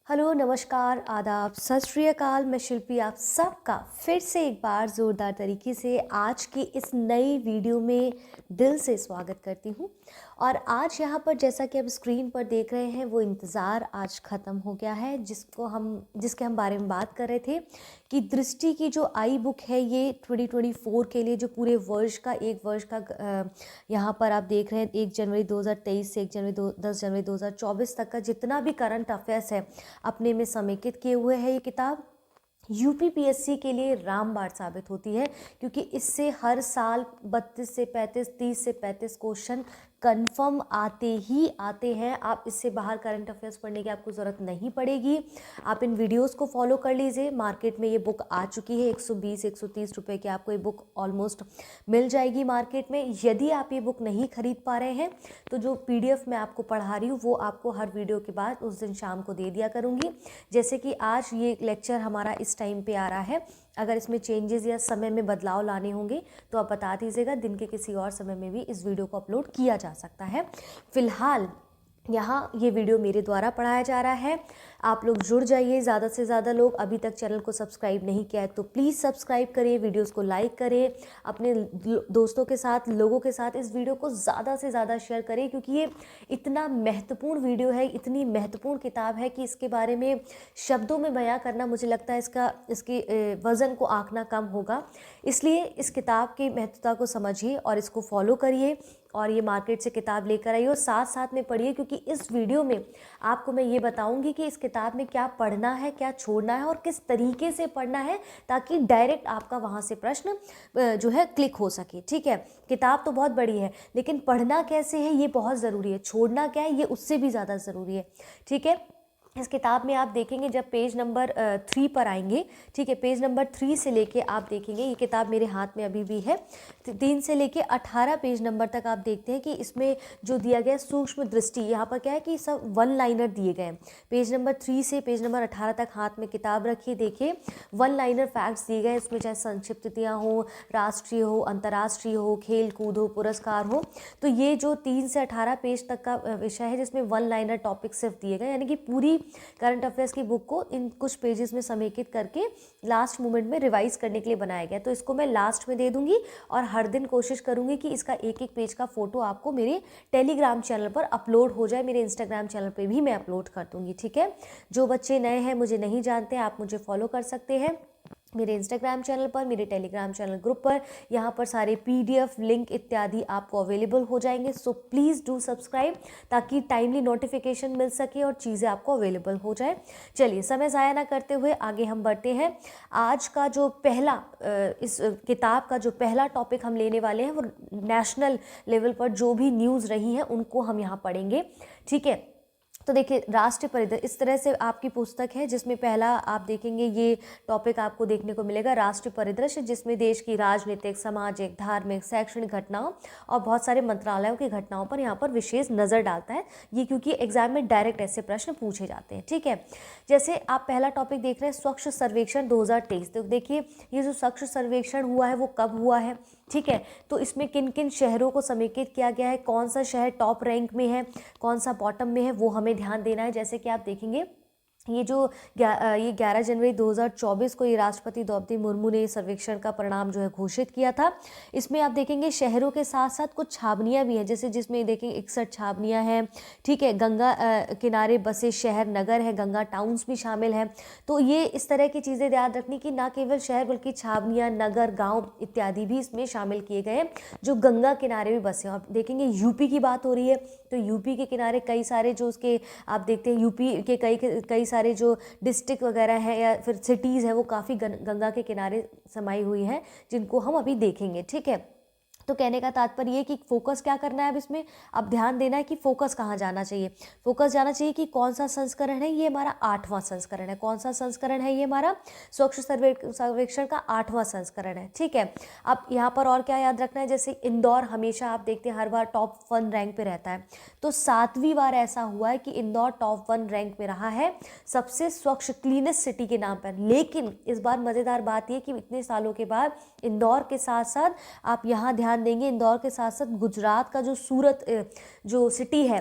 Hello, नमस्कार, आदाब, सत श्री अकाल। मैं शिल्पी आप सबका फिर से एक बार ज़ोरदार तरीके से आज की इस नई वीडियो में दिल से स्वागत करती हूँ। और आज यहाँ पर जैसा कि आप स्क्रीन पर देख रहे हैं वो इंतज़ार आज ख़त्म हो गया है, जिसके हम बारे में बात कर रहे थे कि दृष्टि की जो आई बुक है ये 2024 के लिए जो पूरे वर्ष का यहाँ पर आप देख रहे हैं 1 जनवरी 2023 से 10 जनवरी 2024 तक का जितना भी करंट अफेयर्स है अपने में समेकित किए हुए है। ये किताब यूपीपीएससी के लिए रामबाण साबित होती है, क्योंकि इससे हर साल 32 से 35, 30 से 35 क्वेश्चन कंफर्म आते ही आते हैं। आप इससे बाहर करंट अफेयर्स पढ़ने की आपको ज़रूरत नहीं पड़ेगी। आप इन वीडियोस को फॉलो कर लीजिए। मार्केट में ये बुक आ चुकी है, 120-130 रुपए की आपको ये बुक ऑलमोस्ट मिल जाएगी मार्केट में। यदि आप ये बुक नहीं खरीद पा रहे हैं तो जो PDF मैं आपको पढ़ा रही हूँ वो आपको हर वीडियो के बाद उस दिन शाम को दे दिया करूँगी। जैसे कि आज ये लेक्चर हमारा इस टाइम पे आ रहा है, अगर इसमें चेंजेस या समय में बदलाव लाने होंगे तो आप बता दीजिएगा, दिन के किसी और समय में भी इस वीडियो को अपलोड किया जा सकता है। फिलहाल यहाँ ये वीडियो मेरे द्वारा पढ़ाया जा रहा है। आप लोग जुड़ जाइए, ज़्यादा से ज़्यादा लोग। अभी तक चैनल को सब्सक्राइब नहीं किया है तो प्लीज़ सब्सक्राइब करिए, वीडियोस को लाइक करें, अपने दोस्तों के साथ, लोगों के साथ इस वीडियो को ज़्यादा से ज़्यादा शेयर करें, क्योंकि ये इतना महत्वपूर्ण वीडियो है, इतनी महत्वपूर्ण किताब है कि इसके बारे में शब्दों में बयां करना मुझे लगता है इसके वज़न को आंकना कम होगा। इसलिए इस किताब की महत्वता को समझिए और इसको फॉलो करिए और ये मार्केट से किताब लेकर आइए और साथ साथ में पढ़िए, क्योंकि इस वीडियो में आपको मैं ये बताऊंगी कि इस किताब में क्या पढ़ना है, क्या छोड़ना है और किस तरीके से पढ़ना है, ताकि डायरेक्ट आपका वहाँ से प्रश्न जो है क्लिक हो सके। ठीक है, किताब तो बहुत बड़ी है लेकिन पढ़ना कैसे है ये बहुत ज़रूरी है, छोड़ना क्या है ये उससे भी ज़्यादा ज़रूरी है। ठीक है, इस किताब में आप देखेंगे जब पेज नंबर 3 पर आएंगे, ठीक है, पेज नंबर 3 से लेके आप देखेंगे, ये किताब मेरे हाथ में अभी भी है, 3 से लेके 18 पेज नंबर तक आप देखते हैं कि इसमें जो दिया गया सूक्ष्म दृष्टि, यहाँ पर क्या है कि सब 1 लाइनर दिए गए हैं। पेज नंबर 3 से पेज नंबर 18 तक हाथ में किताब रखिए, देखिए 1 लाइनर फैक्ट्स दिए गए हैं। इसमें चाहे संक्षिप्ततियाँ हो, राष्ट्रीय हो, अंतर्राष्ट्रीय हो, खेल कूद हो, पुरस्कार हो, तो ये जो 3 से 18 पेज तक का विषय है जिसमें 1 लाइनर टॉपिक सिर्फ दिए गए, यानी कि पूरी करंट अफेयर्स की बुक को इन कुछ पेजेस में समेकित करके लास्ट मोमेंट में रिवाइज करने के लिए बनाया गया। तो इसको मैं लास्ट में दे दूंगी और हर दिन कोशिश करूंगी कि इसका एक एक पेज का फोटो आपको मेरे टेलीग्राम चैनल पर अपलोड हो जाए, मेरे इंस्टाग्राम चैनल पर भी मैं अपलोड कर दूंगी। ठीक है, जो बच्चे नए हैं, मुझे नहीं जानते, आप मुझे फॉलो कर सकते हैं मेरे इंस्टाग्राम चैनल पर, मेरे टेलीग्राम चैनल ग्रुप पर। यहाँ पर सारे PDF लिंक इत्यादि आपको अवेलेबल हो जाएंगे। सो प्लीज़ डू सब्सक्राइब, ताकि टाइमली नोटिफिकेशन मिल सके और चीज़ें आपको अवेलेबल हो जाए। चलिए, समय ज़ाया ना करते हुए आगे हम बढ़ते हैं। आज का जो पहला इस किताब का जो पहला टॉपिक हम लेने वाले हैं वो नेशनल लेवल पर जो भी न्यूज़ रही हैं उनको हम यहाँ पढ़ेंगे। ठीक है, तो देखिए, राष्ट्रीय परिदृश्य इस तरह से आपकी पुस्तक है जिसमें पहला आप देखेंगे ये टॉपिक आपको देखने को मिलेगा, राष्ट्रीय परिदृश्य, जिसमें देश की राजनीतिक, सामाजिक, धार्मिक, शैक्षणिक घटनाओं और बहुत सारे मंत्रालयों की घटनाओं पर यहाँ पर विशेष नज़र डालता है ये, क्योंकि एग्जाम में डायरेक्ट ऐसे प्रश्न पूछे जाते हैं। ठीक है, जैसे आप पहला टॉपिक देख रहे हैं स्वच्छ सर्वेक्षण 2023। तो देखिए, ये जो स्वच्छ सर्वेक्षण हुआ है वो कब हुआ है, ठीक है, तो इसमें किन किन शहरों को समेकित किया गया है, कौन सा शहर टॉप रैंक में है, कौन सा बॉटम में है, वो हमें ध्यान देना है। जैसे कि आप देखेंगे ये 11 जनवरी 2024 को ये राष्ट्रपति द्रौपदी मुर्मू ने सर्वेक्षण का परिणाम जो है घोषित किया था। इसमें आप देखेंगे शहरों के साथ साथ कुछ छावनियां भी हैं, जैसे जिसमें देखेंगे 61 छावनियां हैं। ठीक है, गंगा किनारे बसे शहर नगर है, गंगा टाउन्स भी शामिल हैं। तो ये इस तरह की चीज़ें याद रखनी कि ना केवल शहर बल्कि छावनियाँ, नगर, गाँव इत्यादि भी इसमें शामिल किए गए हैं जो गंगा किनारे भी बसे हैं। और देखेंगे यूपी की बात हो रही है तो यूपी के किनारे कई सारे जो उसके आप देखते हैं यूपी के कई सारे जो डिस्ट्रिक्ट वगैरह है या फिर सिटीज़ है वो काफ़ी गंगा के किनारे समाई हुई हैं, जिनको हम अभी देखेंगे। ठीक है, तो कहने का तात्पर्य ये कि फोकस क्या करना है अब इसमें, अब ध्यान देना है कि फोकस कहाँ जाना चाहिए। फोकस जाना चाहिए कि कौन सा संस्करण है, ये हमारा 8वां संस्करण है। कौन सा संस्करण है, ये हमारा स्वच्छ सर्वेक्षण का 8वां संस्करण है। ठीक है, अब यहाँ पर और क्या याद रखना है, जैसे इंदौर हमेशा आप देखते हैं हर बार टॉप 1 रैंक पे रहता है, तो 7वीं बार ऐसा हुआ है कि इंदौर टॉप 1 रैंक पे रहा है सबसे स्वच्छ क्लीनेस्ट सिटी के नाम पर। लेकिन इस बार मज़ेदार बात यह कि इतने सालों के बाद इंदौर के साथ साथ आप यहाँ ध्यान देंगे, इंदौर के साथ साथ गुजरात का जो सूरत जो सिटी है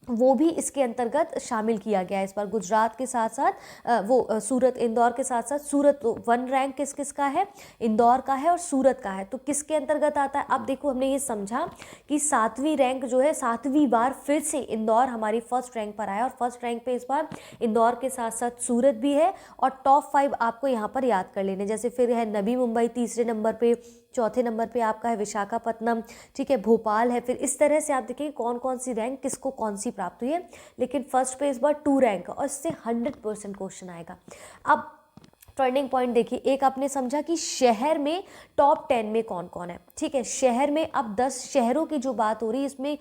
वो भी इसके अंतर्गत शामिल किया गया है इस बार। गुजरात के साथ साथ सूरत, इंदौर के साथ साथ सूरत, तो 1 रैंक किस किस का है, इंदौर का है और सूरत का है। तो किसके अंतर्गत आता है, अब देखो हमने ये समझा कि 7वीं रैंक जो है, 7वीं बार फिर से इंदौर हमारी फर्स्ट रैंक पर आया, और फर्स्ट रैंक पे इस बार इंदौर के साथ साथ सूरत भी है। और टॉप 5 आपको यहाँ पर याद कर लेने, जैसे फिर है नवी मुंबई तीसरे नंबर पे, चौथे नंबर पे आपका है विशाखापत्तनम, ठीक है, भोपाल है। फिर इस तरह से आप देखिए कौन कौन सी रैंक किसको कौन सी प्राप्त हुई है। लेकिन फर्स्ट पे इस बार 2 रैंक, और इससे 100% क्वेश्चन आएगा। अब टर्निंग पॉइंट देखिए, एक आपने समझा कि शहर में टॉप 10 में कौन कौन है, ठीक है। शहर में अब 10 शहरों की जो बात हो रही है, इसमें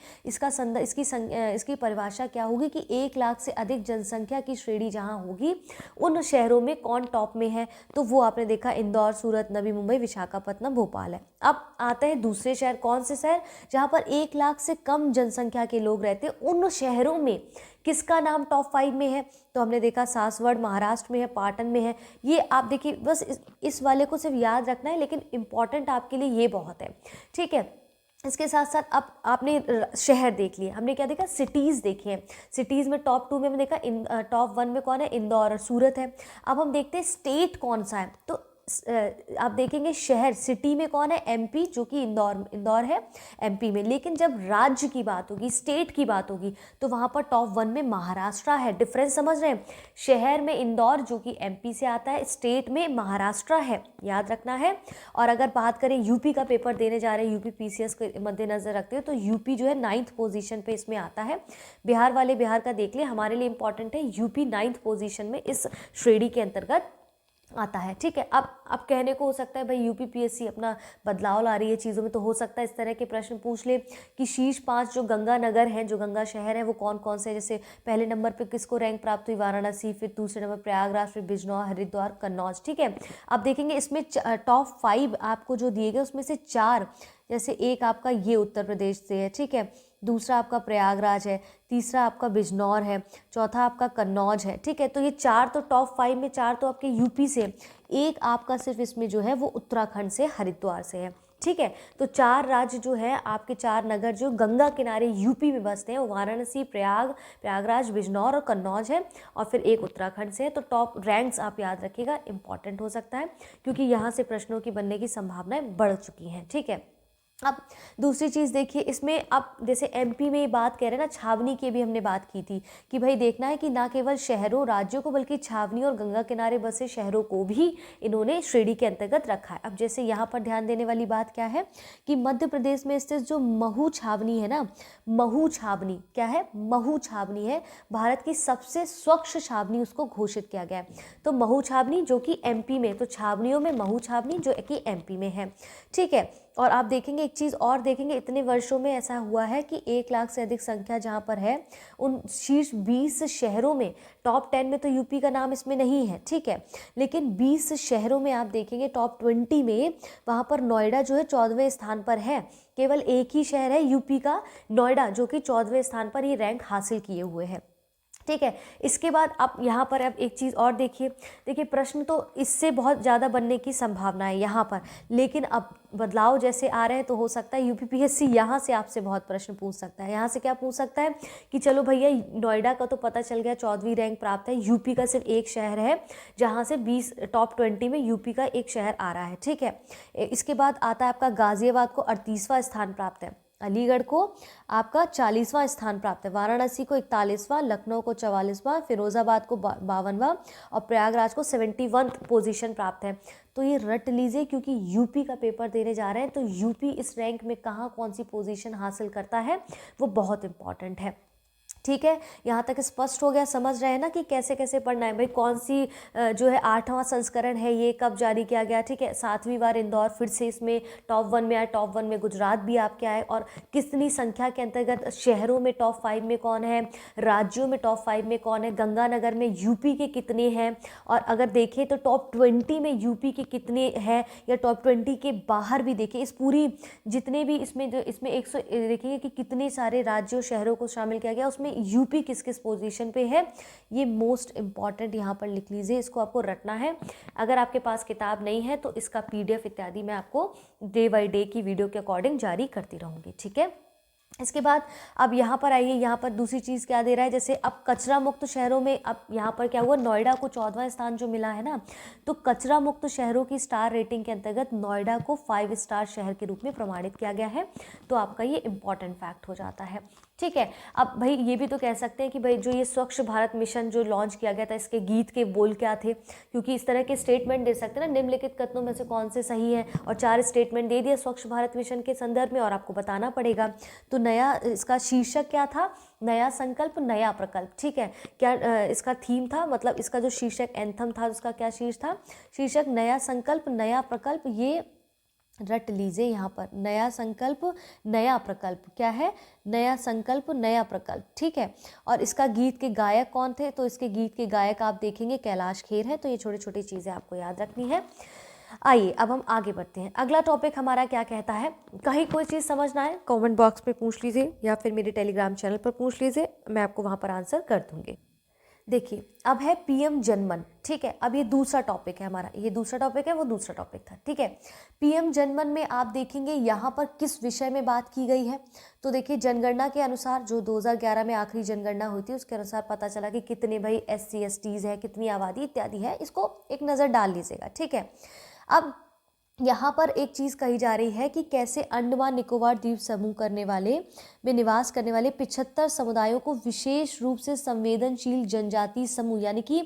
इसकी परिभाषा क्या होगी कि 1 लाख से अधिक जनसंख्या की श्रेणी जहां होगी, उन शहरों में कौन टॉप में है। तो वो आपने देखा इंदौर, सूरत, नवी मुंबई, विशाखापत्तनम, भोपाल है। अब आते हैं दूसरे शहर, कौन से शहर जहां पर 1 लाख से कम जनसंख्या के लोग रहते हैं, उन शहरों में किसका नाम टॉप 5 में है। तो हमने देखा सासवड़ महाराष्ट्र में है, पाटन में है। ये आप देखिए, बस इस वाले को सिर्फ याद रखना है, लेकिन इंपॉर्टेंट आपके लिए ये बहुत है, ठीक है। इसके साथ साथ अब आपने शहर देख लिए, हमने क्या देखा, सिटीज़ देखी हैं। सिटीज़ में टॉप 2 में हमने देखा, टॉप 1 में कौन है, इंदौर और सूरत है। अब हम देखते हैं स्टेट कौन सा है। तो आप देखेंगे शहर, सिटी में कौन है, एमपी, जो कि इंदौर है एमपी में। लेकिन जब राज्य की बात होगी, स्टेट की बात होगी, तो वहां पर टॉप 1 में महाराष्ट्र है। डिफरेंस समझ रहे हैं, शहर में इंदौर जो कि एमपी से आता है, स्टेट में महाराष्ट्र है, याद रखना है। और अगर बात करें यूपी का पेपर देने जा रहे हैं, यूपी पीसीएस के मद्देनजर रखते हो, तो यूपी जो है 9th पोजीशन पे इसमें आता है। बिहार वाले बिहार का देख ले, हमारे लिए इंपॉर्टेंट है, यूपी 9th पोजीशन में इस श्रेणी के अंतर्गत आता है, ठीक है। अब कहने को हो सकता है भाई यूपी पीएससी अपना बदलाव ला रही है चीज़ों में, तो हो सकता है इस तरह के प्रश्न पूछ ले कि शीर्ष 5 जो गंगा नगर हैं, जो गंगा शहर है, वो कौन कौन से हैं। जैसे पहले नंबर पे किसको रैंक प्राप्त हुई, वाराणसी, फिर दूसरे नंबर प्रयागराज, फिर बिजनौर, हरिद्वार, कन्नौज, ठीक है। अब देखेंगे इसमें टॉप 5 आपको जो दिए गए, उसमें से 4, जैसे एक आपका ये उत्तर प्रदेश से है, ठीक है, दूसरा आपका प्रयागराज है, तीसरा आपका बिजनौर है, चौथा आपका कन्नौज है, ठीक है। तो ये 4 तो टॉप 5 में 4 तो आपके यूपी से, एक आपका सिर्फ इसमें जो है वो उत्तराखंड से, हरिद्वार से है, ठीक है। तो 4 राज्य जो है आपके, 4 नगर जो गंगा किनारे यूपी में बसते हैं, वो वाराणसी, प्रयागराज, बिजनौर और कन्नौज है, और फिर एक उत्तराखंड से है। तो टॉप रैंक्स आप याद रखिएगा, इंपॉर्टेंट हो सकता है, क्योंकि यहाँ से प्रश्नों की बनने की संभावनाएं बढ़ चुकी हैं, ठीक है। अब दूसरी चीज़ देखिए, इसमें अब जैसे एमपी में बात कह रहे हैं ना, छावनी की भी हमने बात की थी कि भाई देखना है कि ना केवल शहरों राज्यों को, बल्कि छावनी और गंगा किनारे बसे शहरों को भी इन्होंने श्रेणी के अंतर्गत रखा है। अब जैसे यहाँ पर ध्यान देने वाली बात क्या है कि मध्य प्रदेश में स्थित जो महू छावनी है ना, महू छावनी क्या है, महू छावनी है भारत की सबसे स्वच्छ छावनी, उसको घोषित किया गया है। तो महू छावनी जो कि एमपी में, तो छावनियों में महू छावनी जो कि एमपी में है, ठीक है। और आप देखेंगे एक चीज़ और देखेंगे, इतने वर्षों में ऐसा हुआ है कि 1 लाख से अधिक संख्या जहाँ पर है, उन शीर्ष 20 शहरों में, टॉप 10 में तो यूपी का नाम इसमें नहीं है, ठीक है, लेकिन 20 शहरों में आप देखेंगे टॉप 20 में, वहाँ पर नोएडा जो है 14वें स्थान पर है। केवल एक ही शहर है यूपी का, नोएडा, जो कि 14वें स्थान पर ये रैंक हासिल किए हुए है, ठीक है। इसके बाद आप यहाँ पर अब एक चीज़ और देखिए प्रश्न तो इससे बहुत ज़्यादा बनने की संभावना है यहाँ पर, लेकिन अब बदलाव जैसे आ रहे हैं, तो हो सकता है यूपीपीएससी यहाँ से आपसे बहुत प्रश्न पूछ सकता है। यहाँ से क्या पूछ सकता है कि चलो भैया, नोएडा का तो पता चल गया 14वीं रैंक प्राप्त है, यूपी का सिर्फ एक शहर है जहाँ से 20 टॉप 20 में यूपी का एक शहर आ रहा है, ठीक है। इसके बाद आता है आपका गाजियाबाद को 38वां स्थान प्राप्त है, अलीगढ़ को आपका 40वां स्थान प्राप्त है, वाराणसी को 41वां, लखनऊ को 44वां, फिरोजाबाद को 52वां और प्रयागराज को 71 पोजीशन प्राप्त है। तो ये रट लीजिए, क्योंकि यूपी का पेपर देने जा रहे हैं, तो यूपी इस रैंक में कहाँ कौन सी पोजीशन हासिल करता है, वो बहुत इंपॉर्टेंट है, ठीक है। यहाँ तक स्पष्ट हो गया, समझ रहे हैं ना कि कैसे कैसे पढ़ना है भाई, कौन सी जो है 8वां संस्करण है, ये कब जारी किया गया, ठीक है। 7वीं बार इंदौर फिर से इसमें टॉप 1 में आया, टॉप 1 में गुजरात भी आपके आए, और कितनी संख्या के अंतर्गत शहरों में टॉप 5 में कौन है, राज्यों में टॉप 5 में कौन है, गंगानगर में यूपी के कितने हैं, और अगर देखें तो टॉप 20 में यूपी के कितने हैं, या टॉप 20 के बाहर भी देखें, इस पूरी जितने भी इसमें 100 देखिए कि कितने सारे राज्यों शहरों को शामिल किया गया, उसमें यूपी किस किस पोजीशन पे है, ये मोस्ट इंपॉर्टेंट यहाँ पर लिख लीजिए, इसको आपको रटना है। अगर आपके पास किताब नहीं है तो इसका PDF इत्यादि मैं आपको डे बाय डे की वीडियो के अकॉर्डिंग जारी करती रहूँगी, ठीक है। इसके बाद अब यहाँ पर आइए, यहाँ पर दूसरी चीज़ क्या दे रहा है, जैसे अब कचरा मुक्त शहरों में, अब यहाँ पर क्या हुआ, नोएडा को 14वां स्थान जो मिला है ना, तो कचरा मुक्त शहरों की स्टार रेटिंग के अंतर्गत नोएडा को 5 स्टार शहर के रूप में प्रमाणित किया गया है। तो आपका ये इंपॉर्टेंट फैक्ट हो जाता है। ठीक है, अब भाई ये भी तो कह सकते हैं कि भाई जो ये स्वच्छ भारत मिशन जो लॉन्च किया गया था, इसके गीत के बोल क्या थे, क्योंकि इस तरह के स्टेटमेंट दे सकते हैं ना, निम्नलिखित कथनों में से कौन से सही है, और 4 स्टेटमेंट दे दिया स्वच्छ भारत मिशन के संदर्भ में और आपको बताना पड़ेगा। तो नया, इसका शीर्षक क्या था, नया संकल्प नया प्रकल्प। ठीक है, क्या इसका थीम था, मतलब इसका जो शीर्षक एंथम था उसका क्या शीर्ष था, शीर्षक नया संकल्प नया प्रकल्प। ये रट लीजिए यहाँ पर, नया संकल्प नया प्रकल्प क्या है, नया संकल्प नया प्रकल्प। ठीक है, और इसका गीत के गायक कौन थे, तो इसके गीत के गायक आप देखेंगे कैलाश खेर है। तो ये छोटी छोटी चीज़ें आपको याद रखनी है। आइए अब हम आगे बढ़ते हैं। अगला टॉपिक हमारा क्या कहता है, कहीं कोई चीज़ समझना है कमेंट बॉक्स में पूछ लीजिए या फिर मेरे टेलीग्राम चैनल पर पूछ लीजिए, मैं आपको वहाँ पर आंसर कर दूँगी। देखिए अब है पीएम जनमन। ठीक है, अब ये दूसरा टॉपिक है हमारा, ये दूसरा टॉपिक है, वो दूसरा टॉपिक था। ठीक है, पीएम जनमन में आप देखेंगे यहाँ पर किस विषय में बात की गई है। तो देखिए जनगणना के अनुसार, जो 2011 में आखिरी जनगणना हुई थी उसके अनुसार पता चला कि कितने भाई SC STs है, कितनी आबादी इत्यादि है, इसको एक नज़र डाल लीजिएगा। ठीक है, अब यहाँ पर एक चीज़ कही जा रही है कि कैसे अंडमान निकोबार द्वीप समूह करने वाले में निवास करने वाले 75 समुदायों को विशेष रूप से संवेदनशील जनजाति समूह यानी कि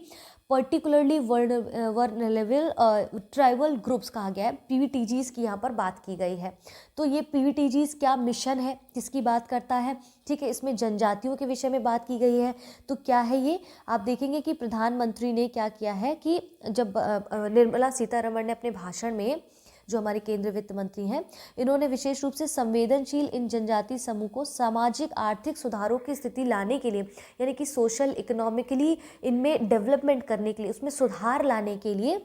पर्टिकुलरली वर्नरेबल ट्राइबल ग्रुप्स कहा गया है, PVTGs की यहाँ पर बात की गई है। तो ये PVTGs क्या मिशन है, किसकी बात करता है। ठीक है, इसमें जनजातियों के विषय में बात की गई है। तो क्या है ये, आप देखेंगे कि प्रधानमंत्री ने क्या किया है कि जब निर्मला सीतारमण ने अपने भाषण में, जो हमारे केंद्रीय वित्त मंत्री हैं, इन्होंने विशेष रूप से संवेदनशील इन जनजाति समूह को सामाजिक आर्थिक सुधारों की स्थिति लाने के लिए, यानी कि सोशल इकोनॉमिकली इनमें डेवलपमेंट करने के लिए, उसमें सुधार लाने के लिए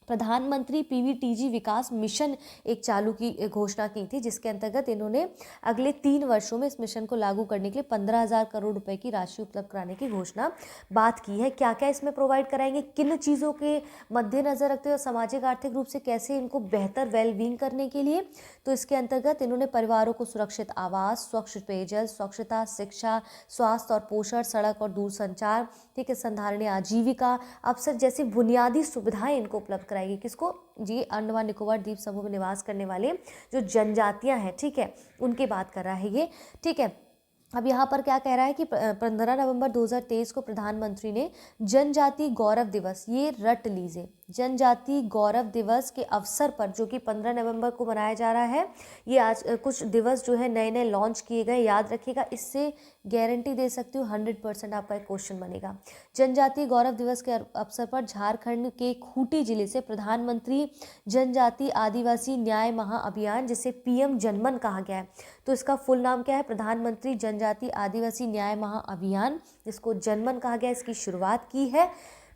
प्रधानमंत्री PVTG विकास मिशन एक चालू की घोषणा की थी, जिसके अंतर्गत इन्होंने अगले 3 वर्षों में इस मिशन को लागू करने के लिए 15,000 करोड़ रुपए की राशि उपलब्ध कराने की घोषणा बात की है। क्या क्या इसमें प्रोवाइड कराएंगे, किन चीज़ों के मद्देनजर रखते हुए सामाजिक आर्थिक रूप से कैसे इनको बेहतर वेलबींग करने के लिए, तो इसके अंतर्गत इन्होंने परिवारों को सुरक्षित आवास, स्वच्छ पेयजल, स्वच्छता, शिक्षा, स्वास्थ्य और पोषण, सड़क और दूरसंचार, ठीक है, संधारणीय आजीविका अवसर जैसी बुनियादी सुविधाएं इनको उपलब्ध कराएगी। किसको, जी अंडमान निकोबार द्वीप समूह में निवास करने वाले जो जनजातियां हैं, ठीक है, उनकी बात कर रहा है ये। ठीक है, अब यहाँ पर क्या कह रहा है कि 15 नवंबर 2023 को प्रधानमंत्री ने जनजाति गौरव दिवस, ये रट लीजिए, जनजाति गौरव दिवस के अवसर पर, जो कि 15 नवंबर को मनाया जा रहा है, ये आज कुछ दिवस जो है नए नए लॉन्च किए गए, याद रखिएगा, इससे गारंटी दे सकती हूँ 100% आपका एक क्वेश्चन बनेगा। जनजाति गौरव दिवस के अवसर पर झारखंड के खूंटी जिले से प्रधानमंत्री जनजाति आदिवासी न्याय महाअभियान, जिसे PM जनमन कहा गया है, तो इसका फुल नाम क्या है, प्रधानमंत्री जनजाति आदिवासी न्याय महाअभियान, जिसको जनमन कहा गया, इसकी शुरुआत की है।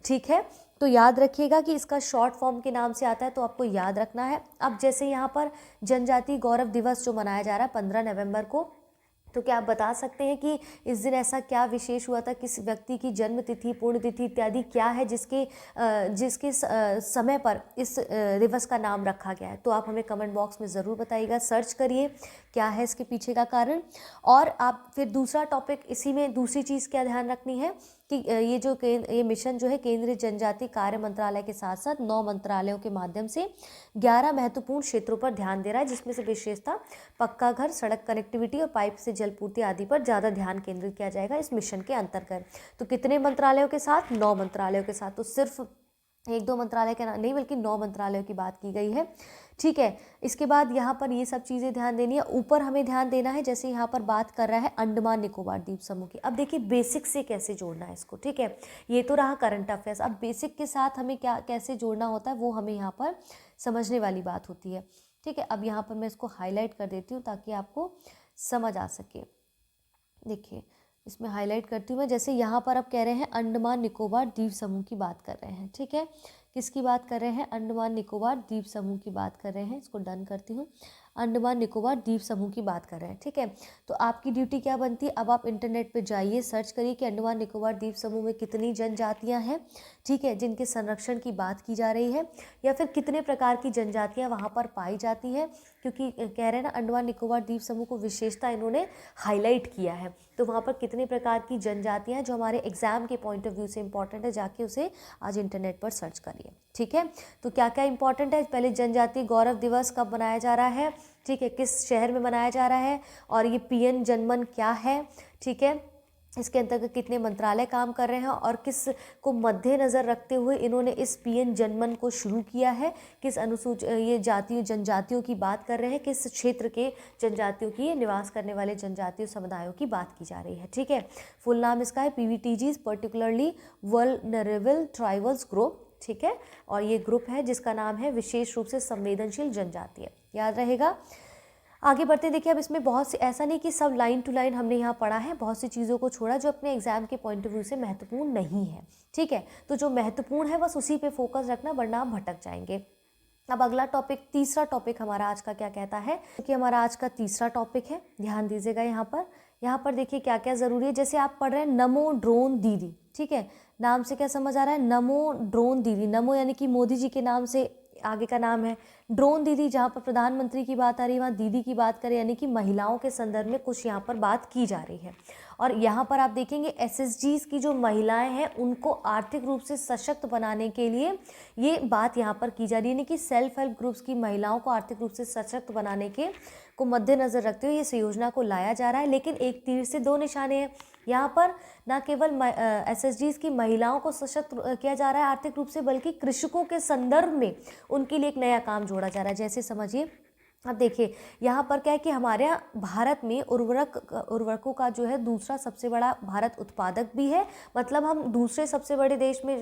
ठीक है, तो याद रखिएगा कि इसका शॉर्ट फॉर्म के नाम से आता है, तो आपको याद रखना है। अब जैसे यहाँ पर जनजाति गौरव दिवस जो मनाया जा रहा है 15 नवंबर को, तो क्या आप बता सकते हैं कि इस दिन ऐसा क्या विशेष हुआ था, किस व्यक्ति की जन्म तिथि, पुण्यतिथि इत्यादि क्या है जिसके समय पर इस दिवस का नाम रखा गया है। तो आप हमें कमेंट बॉक्स में ज़रूर बताइएगा, सर्च करिए क्या है इसके पीछे का कारण। और आप फिर दूसरा टॉपिक, इसी में दूसरी चीज़ क्या ध्यान रखनी है कि ये मिशन जो है केंद्रीय जनजाति कार्य मंत्रालय के साथ साथ 9 मंत्रालयों के माध्यम से 11 महत्वपूर्ण क्षेत्रों पर ध्यान दे रहा है, जिसमें से विशेषता पक्का घर, सड़क कनेक्टिविटी और पाइप से जलपूर्ति आदि पर ज़्यादा ध्यान केंद्रित किया जाएगा इस मिशन के अंतर्गत। तो कितने मंत्रालयों के साथ, 9 मंत्रालयों के साथ, तो सिर्फ 1-2 मंत्रालय का नहीं बल्कि 9 मंत्रालयों की बात की गई है। ठीक है, इसके बाद यहाँ पर ये सब चीज़ें ध्यान देनी है। ऊपर हमें ध्यान देना है, जैसे यहाँ पर बात कर रहा है अंडमान निकोबार द्वीप समूह की। अब देखिए बेसिक से कैसे जोड़ना है इसको। ठीक है, ये तो रहा करंट अफेयर्स। अब बेसिक के साथ हमें क्या कैसे जोड़ना होता है वो हमें यहाँ पर समझने वाली बात होती है। ठीक है, अब यहाँ पर मैं इसको हाईलाइट कर देती हूँ ताकि आपको समझ आ सके। देखिए इसमें हाईलाइट करती हूँ मैं, जैसे यहाँ पर अब कह रहे हैं अंडमान निकोबार द्वीप समूह की बात कर रहे हैं। ठीक है, किसकी बात कर रहे हैं, अंडमान निकोबार द्वीप समूह की बात कर रहे हैं। इसको डन करती हूँ, अंडमान निकोबार द्वीप समूह की बात कर रहे हैं। ठीक है, तो आपकी ड्यूटी क्या बनती है, अब आप इंटरनेट पे जाइए, सर्च करिए कि अंडमान निकोबार द्वीप समूह में कितनी जनजातियां हैं, ठीक है, जिनके संरक्षण की बात की जा रही है, या फिर कितने प्रकार की जनजातियां वहाँ पर पाई जाती हैं, क्योंकि कह रहे हैं ना अंडमान निकोबार द्वीप समूह को विशेषता इन्होंने हाईलाइट किया है। तो वहाँ पर कितने प्रकार की जनजातियाँ जो हमारे एग्जाम के पॉइंट ऑफ व्यू से इंपॉर्टेंट है, जाके उसे आज इंटरनेट पर सर्च करिए। ठीक है, तो क्या क्या इंपॉर्टेंट है, पहले जनजातीय गौरव दिवस कब मनाया जा रहा है, ठीक है, किस शहर में मनाया जा रहा है, और ये पीएम जनमन क्या है, ठीक है, इसके अंतर्गत कितने मंत्रालय काम कर रहे हैं और किस को मद्देनज़र रखते हुए इन्होंने इस पीएम जनमन को शुरू किया है, किस ये जातियों जनजातियों की बात कर रहे हैं, किस क्षेत्र के जनजातियों की, निवास करने वाले जनजातीय समुदायों की बात की जा रही है। ठीक है, फुल नाम इसका है PVTGs, particularly vulnerable tribals group. ठीक है, और ये ग्रुप है जिसका नाम है विशेष रूप से संवेदनशील जनजातीय, याद रहेगा। आगे बढ़ते देखिए, अब इसमें बहुत सी, ऐसा नहीं कि सब लाइन टू लाइन हमने यहाँ पढ़ा है, बहुत सी चीज़ों को छोड़ा जो अपने एग्जाम के पॉइंट ऑफ व्यू से महत्वपूर्ण नहीं है। ठीक है, तो जो महत्वपूर्ण है बस उसी पे फोकस रखना, वरना आप भटक जाएंगे। अब अगला टॉपिक, तीसरा टॉपिक हमारा आज का क्या कहता है, क्योंकि हमारा आज का तीसरा टॉपिक है, ध्यान दीजिएगा यहाँ पर देखिए क्या क्या ज़रूरी है। जैसे आप पढ़ रहे हैं नमो ड्रोन दीदी, ठीक है, नाम से क्या समझ आ रहा है, नमो ड्रोन दीदी, नमो यानी कि मोदी जी के नाम से आगे का नाम है, ड्रोन दीदी जहाँ पर प्रधानमंत्री की बात आ रही है वहाँ दीदी की बात करें, यानी कि महिलाओं के संदर्भ में कुछ यहाँ पर बात की जा रही है। और यहाँ पर आप देखेंगे एसएचजीज की जो महिलाएं हैं उनको आर्थिक रूप से सशक्त बनाने के लिए ये बात यहाँ पर की जा रही है, यानी कि सेल्फ हेल्प ग्रुप्स की महिलाओं को आर्थिक रूप से सशक्त बनाने के को मद्देनज़र रखते हुए इस योजना को लाया जा रहा है। लेकिन एक तीर से दो निशाने हैं, यहाँ पर न केवल एसएचजीज की महिलाओं को सशक्त किया जा रहा है आर्थिक रूप से, बल्कि कृषकों के संदर्भ में उनके लिए एक नया काम जोड़ा जा रहा है। जैसे समझिए, अब देखिए यहाँ पर क्या है कि हमारे यहाँ भारत में उर्वरकों का जो है दूसरा सबसे बड़ा भारत उत्पादक भी है, मतलब हम दूसरे सबसे बड़े देश में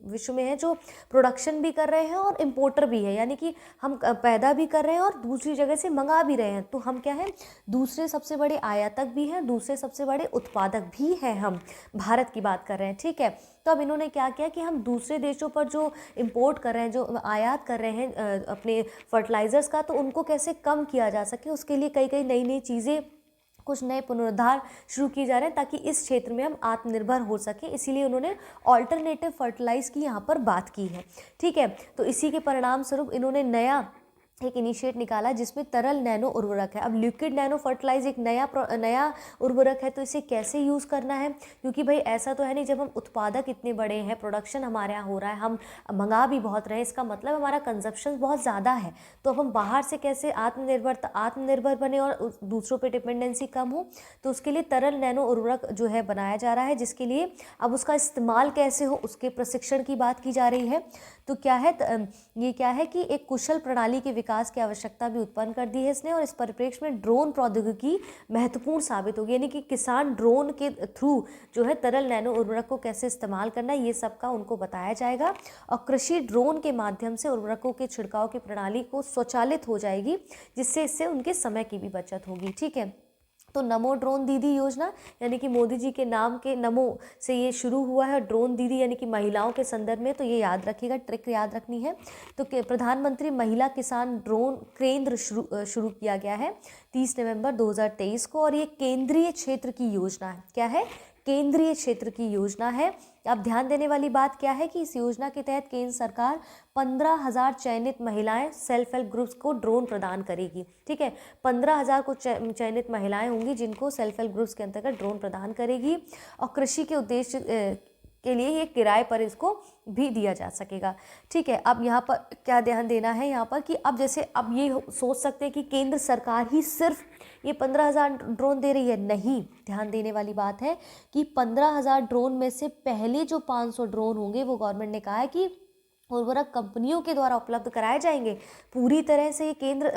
विश्व में है जो प्रोडक्शन भी कर रहे हैं और इम्पोर्टर भी है, यानी कि हम पैदा भी कर रहे हैं और दूसरी जगह से मंगा भी रहे हैं। तो हम क्या है, दूसरे सबसे बड़े आयातक भी हैं, दूसरे सबसे बड़े उत्पादक भी हैं, हम भारत की बात कर रहे हैं। ठीक है, तो अब इन्होंने क्या किया कि हम दूसरे देशों पर जो इंपोर्ट कर रहे हैं, जो आयात कर रहे हैं अपने फर्टिलाइज़र्स का, तो उनको कैसे कम किया जा सके, उसके लिए कई नई नई चीज़ें, कुछ नए पुनरुद्धार शुरू किए जा रहे हैं ताकि इस क्षेत्र में हम आत्मनिर्भर हो सके। इसीलिए उन्होंने ऑल्टरनेटिव फर्टिलाइज की यहाँ पर बात की है। ठीक है, तो इसी के परिणाम स्वरूप इन्होंने नया एक इनिशिएट निकाला जिसमें तरल नैनो उर्वरक है। अब लिक्विड नैनो फर्टिलाइज एक नया उर्वरक है, तो इसे कैसे यूज़ करना है, क्योंकि भाई ऐसा तो है नहीं जब हम उत्पादक इतने बड़े हैं, प्रोडक्शन हमारे यहाँ हो रहा है, हम मंगा भी बहुत रहे हैं, इसका मतलब हमारा कंजप्शन बहुत ज़्यादा है, तो अब हम बाहर से कैसे आत्मनिर्भर बने और दूसरों पर डिपेंडेंसी कम हो, तो उसके लिए तरल नैनो उर्वरक जो है बनाया जा रहा है, जिसके लिए अब उसका इस्तेमाल कैसे हो उसके प्रशिक्षण की बात की जा रही है। तो क्या है, ये क्या है कि एक कुशल प्रणाली के विकास की आवश्यकता भी उत्पन्न कर दी है इसने, और इस परिप्रेक्ष्य में ड्रोन प्रौद्योगिकी महत्वपूर्ण साबित होगी, यानी कि किसान ड्रोन के थ्रू जो है तरल नैनो उर्वरक को कैसे इस्तेमाल करना है, ये सब का उनको बताया जाएगा। और कृषि ड्रोन के माध्यम से उर्वरकों के छिड़काव की प्रणाली को स्वचालित हो जाएगी, जिससे इससे उनके समय की भी बचत होगी। ठीक है, तो नमो ड्रोन दीदी योजना यानी कि मोदी जी के नाम के नमो से ये शुरू हुआ है, और ड्रोन दीदी यानी कि महिलाओं के संदर्भ में, तो ये याद रखिएगा, ट्रिक याद रखनी है। तो प्रधानमंत्री महिला किसान ड्रोन केंद्र शुरू किया गया है 30 नवंबर 2023 को, और ये केंद्रीय क्षेत्र की योजना है। क्या है, केंद्रीय क्षेत्र की योजना है। अब ध्यान देने वाली बात क्या है कि इस योजना के तहत केंद्र सरकार 15,000 चयनित महिलाएं सेल्फ हेल्प ग्रुप्स को ड्रोन प्रदान करेगी। ठीक है, 15,000 को चयनित महिलाएं होंगी जिनको सेल्फ हेल्प ग्रुप्स के अंतर्गत ड्रोन प्रदान करेगी, और कृषि के उद्देश्य के लिए ये किराए पर इसको भी दिया जा सकेगा। ठीक है, अब यहाँ पर क्या ध्यान देना है यहाँ पर कि अब जैसे अब ये सोच सकते हैं कि केंद्र सरकार ही सिर्फ ये 15,000 ड्रोन दे रही है, नहीं, ध्यान देने वाली बात है कि 15,000 ड्रोन में से पहले जो 500 ड्रोन होंगे वो गवर्नमेंट ने कहा है कि उर्वरक कंपनियों के द्वारा उपलब्ध कराए जाएंगे। पूरी तरह से ये केंद्र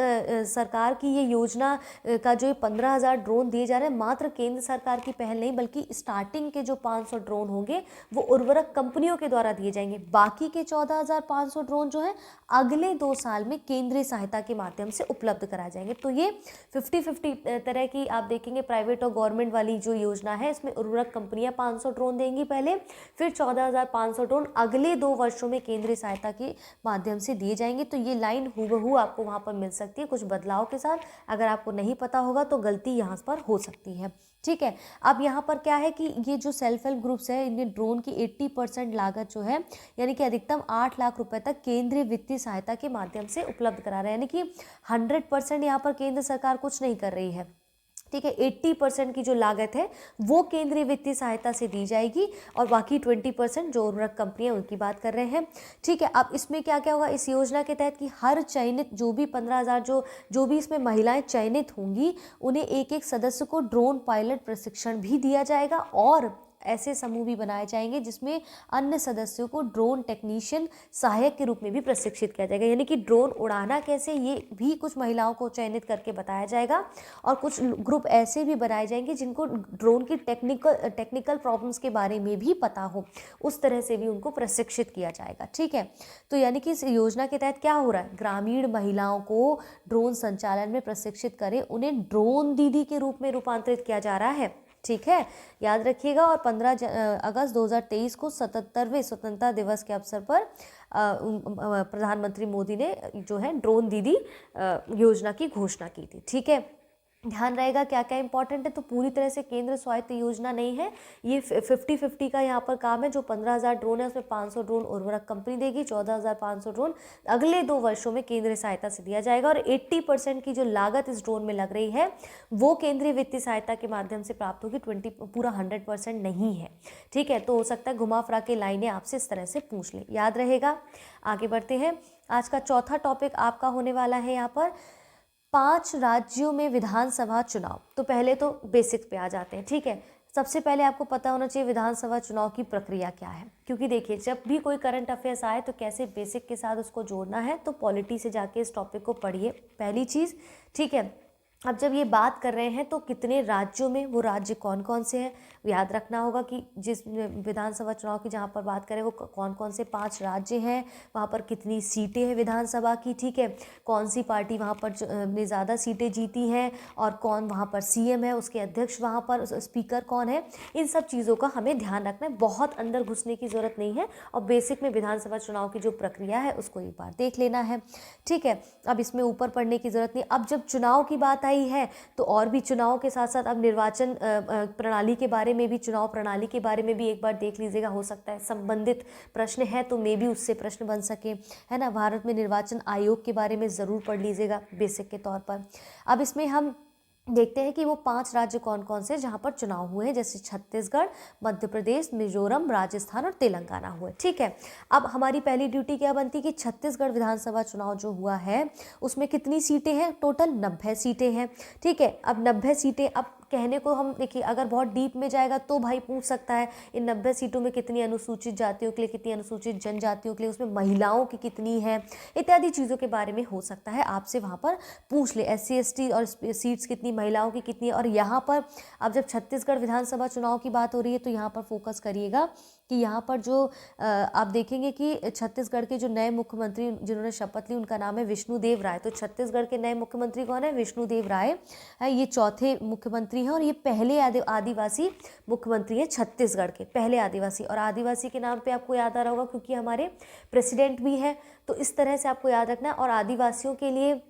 सरकार की ये योजना का जो 15,000 ड्रोन दिए जा रहे हैं मात्र केंद्र सरकार की पहल नहीं, बल्कि स्टार्टिंग के जो 500 ड्रोन होंगे वो उर्वरक कंपनियों के द्वारा दिए जाएंगे। बाकी के 14,500 ड्रोन जो है अगले 2 साल में केंद्रीय सहायता के माध्यम से उपलब्ध कराए जाएंगे। तो ये 50-50 तरह की आप देखेंगे प्राइवेट और गवर्नमेंट वाली जो योजना है, इसमें उर्वरक कंपनियां 500 ड्रोन देंगी पहले, फिर 14,500 ड्रोन अगले 2 वर्षों में केंद्रीय सहायता के माध्यम से दिए जाएंगे। तो ये लाइन हूबहू आपको वहाँ पर मिल सकती है, कुछ बदलाव के साथ। अगर आपको नहीं पता होगा तो गलती यहाँ पर हो सकती है। ठीक है। अब यहाँ पर क्या है कि ये जो सेल्फ हेल्प ग्रुप्स है इनमें ड्रोन की 80% लागत जो है यानी कि अधिकतम 8 लाख रुपए तक केंद्रीय वित्तीय सहायता के माध्यम से उपलब्ध करा रहे हैं, यानी कि 100% यहाँ पर केंद्र सरकार कुछ नहीं कर रही है, ठीक है। 80% की जो लागत है वो केंद्रीय वित्तीय सहायता से दी जाएगी और बाकी 20% जो उर्वरक कंपनियां उनकी बात कर रहे हैं, ठीक है। अब इसमें क्या क्या होगा इस योजना के तहत कि हर चयनित जो भी 15,000 जो भी इसमें महिलाएं चयनित होंगी उन्हें एक एक सदस्य को ड्रोन पायलट प्रशिक्षण भी दिया जाएगा और ऐसे समूह भी बनाए जाएंगे जिसमें अन्य सदस्यों को ड्रोन टेक्नीशियन सहायक के रूप में भी प्रशिक्षित किया जाएगा, यानी कि ड्रोन उड़ाना कैसे ये भी कुछ महिलाओं को चयनित करके बताया जाएगा और कुछ ग्रुप ऐसे भी बनाए जाएंगे जिनको ड्रोन की टेक्निकल प्रॉब्लम्स के बारे में भी पता हो, उस तरह से भी उनको प्रशिक्षित किया जाएगा, ठीक है। तो यानी कि इस योजना के तहत क्या हो रहा है, ग्रामीण महिलाओं को ड्रोन संचालन में प्रशिक्षित करें, उन्हें ड्रोन दीदी के रूप में रूपांतरित किया जा रहा है, ठीक है, याद रखिएगा। और 15 अगस्त 2023 को 77वें स्वतंत्रता दिवस के अवसर पर प्रधानमंत्री मोदी ने जो है ड्रोन दीदी योजना की घोषणा की थी, ठीक है। ध्यान रहेगा क्या क्या इंपॉर्टेंट है, तो पूरी तरह से केंद्र स्वायत्त योजना नहीं है, ये 50-50 का यहाँ पर काम है। जो 15,000 ड्रोन है उसमें 500 ड्रोन उर्वरक कंपनी देगी, 14,500 ड्रोन अगले 2 वर्षों में केंद्रीय सहायता से दिया जाएगा और 80% की जो लागत इस ड्रोन में लग रही है वो केंद्रीय वित्तीय सहायता के माध्यम से प्राप्त होगी, पूरा 100% नहीं है, ठीक है। तो हो सकता है घुमा फिरा के लाइनें आपसे इस तरह से पूछ ले, याद रहेगा। आगे बढ़ते हैं, आज का चौथा टॉपिक आपका होने वाला है यहाँ पर 5 राज्यों में विधानसभा चुनाव। तो पहले तो बेसिक्स पे आ जाते हैं, ठीक है। सबसे पहले आपको पता होना चाहिए विधानसभा चुनाव की प्रक्रिया क्या है, क्योंकि देखिए जब भी कोई करंट अफेयर्स आए तो कैसे बेसिक के साथ उसको जोड़ना है, तो पॉलिटी से जाके इस टॉपिक को पढ़िए, पहली चीज़, ठीक है। अब जब ये बात कर रहे हैं तो कितने राज्यों में, वो राज्य कौन कौन से हैं, याद रखना होगा कि जिस विधानसभा चुनाव की जहाँ पर बात करें वो कौन कौन से 5 राज्य हैं, वहाँ पर कितनी सीटें हैं विधानसभा की, ठीक है, कौन सी पार्टी वहाँ पर ने ज़्यादा सीटें जीती हैं और कौन वहाँ पर सीएम है, उसके अध्यक्ष वहाँ पर स्पीकर कौन है, इन सब चीज़ों का हमें ध्यान रखना है, बहुत अंदर घुसने की ज़रूरत नहीं है और बेसिक में विधानसभा चुनाव की जो प्रक्रिया है उसको एक बार देख लेना है, ठीक है। अब इसमें ऊपर पढ़ने की ज़रूरत नहीं। अब जब चुनाव की बात आई है तो और भी चुनाव के साथ साथ अब निर्वाचन प्रणाली के बारे में भी, चुनाव प्रणाली के बारे में भी एक बार देख लीजिएगा, हो सकता है संबंधित प्रश्न है तो मे भी उससे प्रश्न बन सके, है ना। भारत में निर्वाचन आयोग के बारे में ज़रूर पढ़ लीजिएगा बेसिक के तौर पर। अब इसमें हम देखते हैं कि वो 5 राज्य कौन कौन से जहाँ पर चुनाव हुए हैं, जैसे छत्तीसगढ़, मध्य प्रदेश, मिजोरम, राजस्थान और तेलंगाना हुए, ठीक है। अब हमारी पहली ड्यूटी क्या बनती है कि छत्तीसगढ़ विधानसभा चुनाव जो हुआ है उसमें कितनी सीटें हैं, टोटल 90 सीटें हैं, ठीक है। अब 90 सीटें, अब कहने को हम देखिए अगर बहुत डीप में जाएगा तो भाई पूछ सकता है इन 90 सीटों में कितनी अनुसूचित जातियों के लिए, कितनी अनुसूचित जनजातियों के लिए, उसमें महिलाओं की कितनी है, इत्यादि चीज़ों के बारे में हो सकता है आपसे वहाँ पर पूछ ले, SC ST और सीट्स कितनी, महिलाओं की कितनी है। और यहाँ पर अब जब छत्तीसगढ़ विधानसभा चुनाव की बात हो रही है तो यहाँ पर फोकस करिएगा कि यहाँ पर जो आप देखेंगे कि छत्तीसगढ़ के जो नए मुख्यमंत्री जिन्होंने शपथ ली उनका नाम है विष्णुदेव राय। तो छत्तीसगढ़ के नए मुख्यमंत्री कौन है, विष्णुदेव राय है, ये चौथे मुख्यमंत्री हैं और ये पहले आदिवासी मुख्यमंत्री हैं छत्तीसगढ़ के, पहले आदिवासी। और आदिवासी के नाम पे आपको याद आ रहा होगा क्योंकि हमारे प्रेसिडेंट भी हैं, तो इस तरह से आपको याद रखना है। और आदिवासियों के लिए,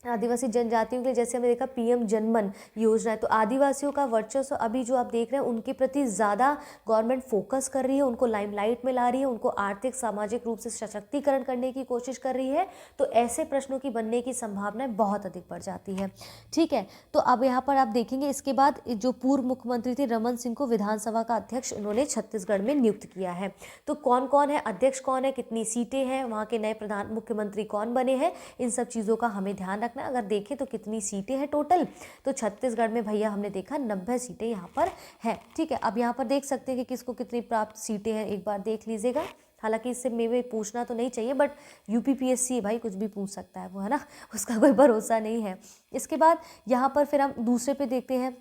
आदिवासी जनजातियों के लिए जैसे हमने देखा PM जनमन योजना है, तो आदिवासियों का वर्चस्व अभी जो आप देख रहे हैं उनके प्रति ज़्यादा गवर्नमेंट फोकस कर रही है, उनको लाइमलाइट में ला रही है, उनको आर्थिक सामाजिक रूप से सशक्तिकरण करने की कोशिश कर रही है, तो ऐसे प्रश्नों की बनने की संभावनाएं बहुत अधिक बढ़ जाती है, ठीक है। तो अब यहाँ पर आप देखेंगे इसके बाद जो पूर्व मुख्यमंत्री थे रमन सिंह को विधानसभा का अध्यक्ष इन्होंने छत्तीसगढ़ में नियुक्त किया है। तो कौन कौन है, अध्यक्ष कौन है, कितनी सीटें हैं, वहाँ के नए प्रधान मुख्यमंत्री कौन बने हैं, इन सब चीज़ों का हमें ध्यान रखना। अगर देखें तो कितनी सीटें हैं टोटल, तो छत्तीसगढ़ में भैया हमने देखा 90 सीटें यहाँ पर हैं, ठीक है। अब यहाँ पर देख सकते हैं कि किसको कितनी प्राप्त सीटें हैं, एक बार देख लीजिएगा। हालांकि इससे मेरे पूछना तो नहीं चाहिए, बट UPPSC भाई कुछ भी पूछ सकता है वो, है ना, उसका कोई भरोसा नहीं है। इसके बाद यहाँ पर फिर हम दूसरे पे देखते हैं।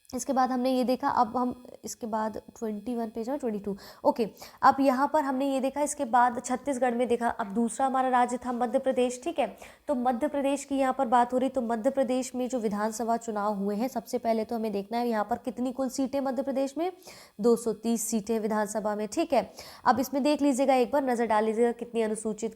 इसके बाद हमने ये देखा, अब हम इसके बाद 21 पेज में 22, ओके। अब यहाँ पर हमने ये देखा, इसके बाद छत्तीसगढ़ में देखा। अब दूसरा हमारा राज्य था मध्य प्रदेश, ठीक है। तो मध्य प्रदेश की यहाँ पर बात हो रही, तो मध्य प्रदेश में जो विधानसभा चुनाव हुए हैं, सबसे पहले तो हमें देखना है यहाँ पर कितनी कुल सीटें मध्य प्रदेश में, 230 सीटें विधानसभा में, ठीक है। अब इसमें देख लीजिएगा, एक बार नज़र डाल लीजिएगा कितनी अनुसूचित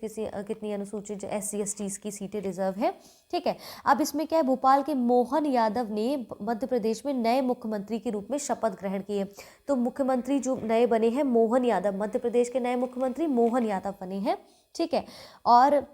जो SC STs की सीटें रिजर्व है, ठीक है। अब इसमें क्या है, भोपाल के मोहन यादव ने मध्य प्रदेश में नए मुख्यमंत्री के रूप में शपथ ग्रहण की है। तो मुख्यमंत्री जो नए बने हैं मोहन यादव, मध्य प्रदेश के नए मुख्यमंत्री मोहन यादव बने हैं, ठीक है। और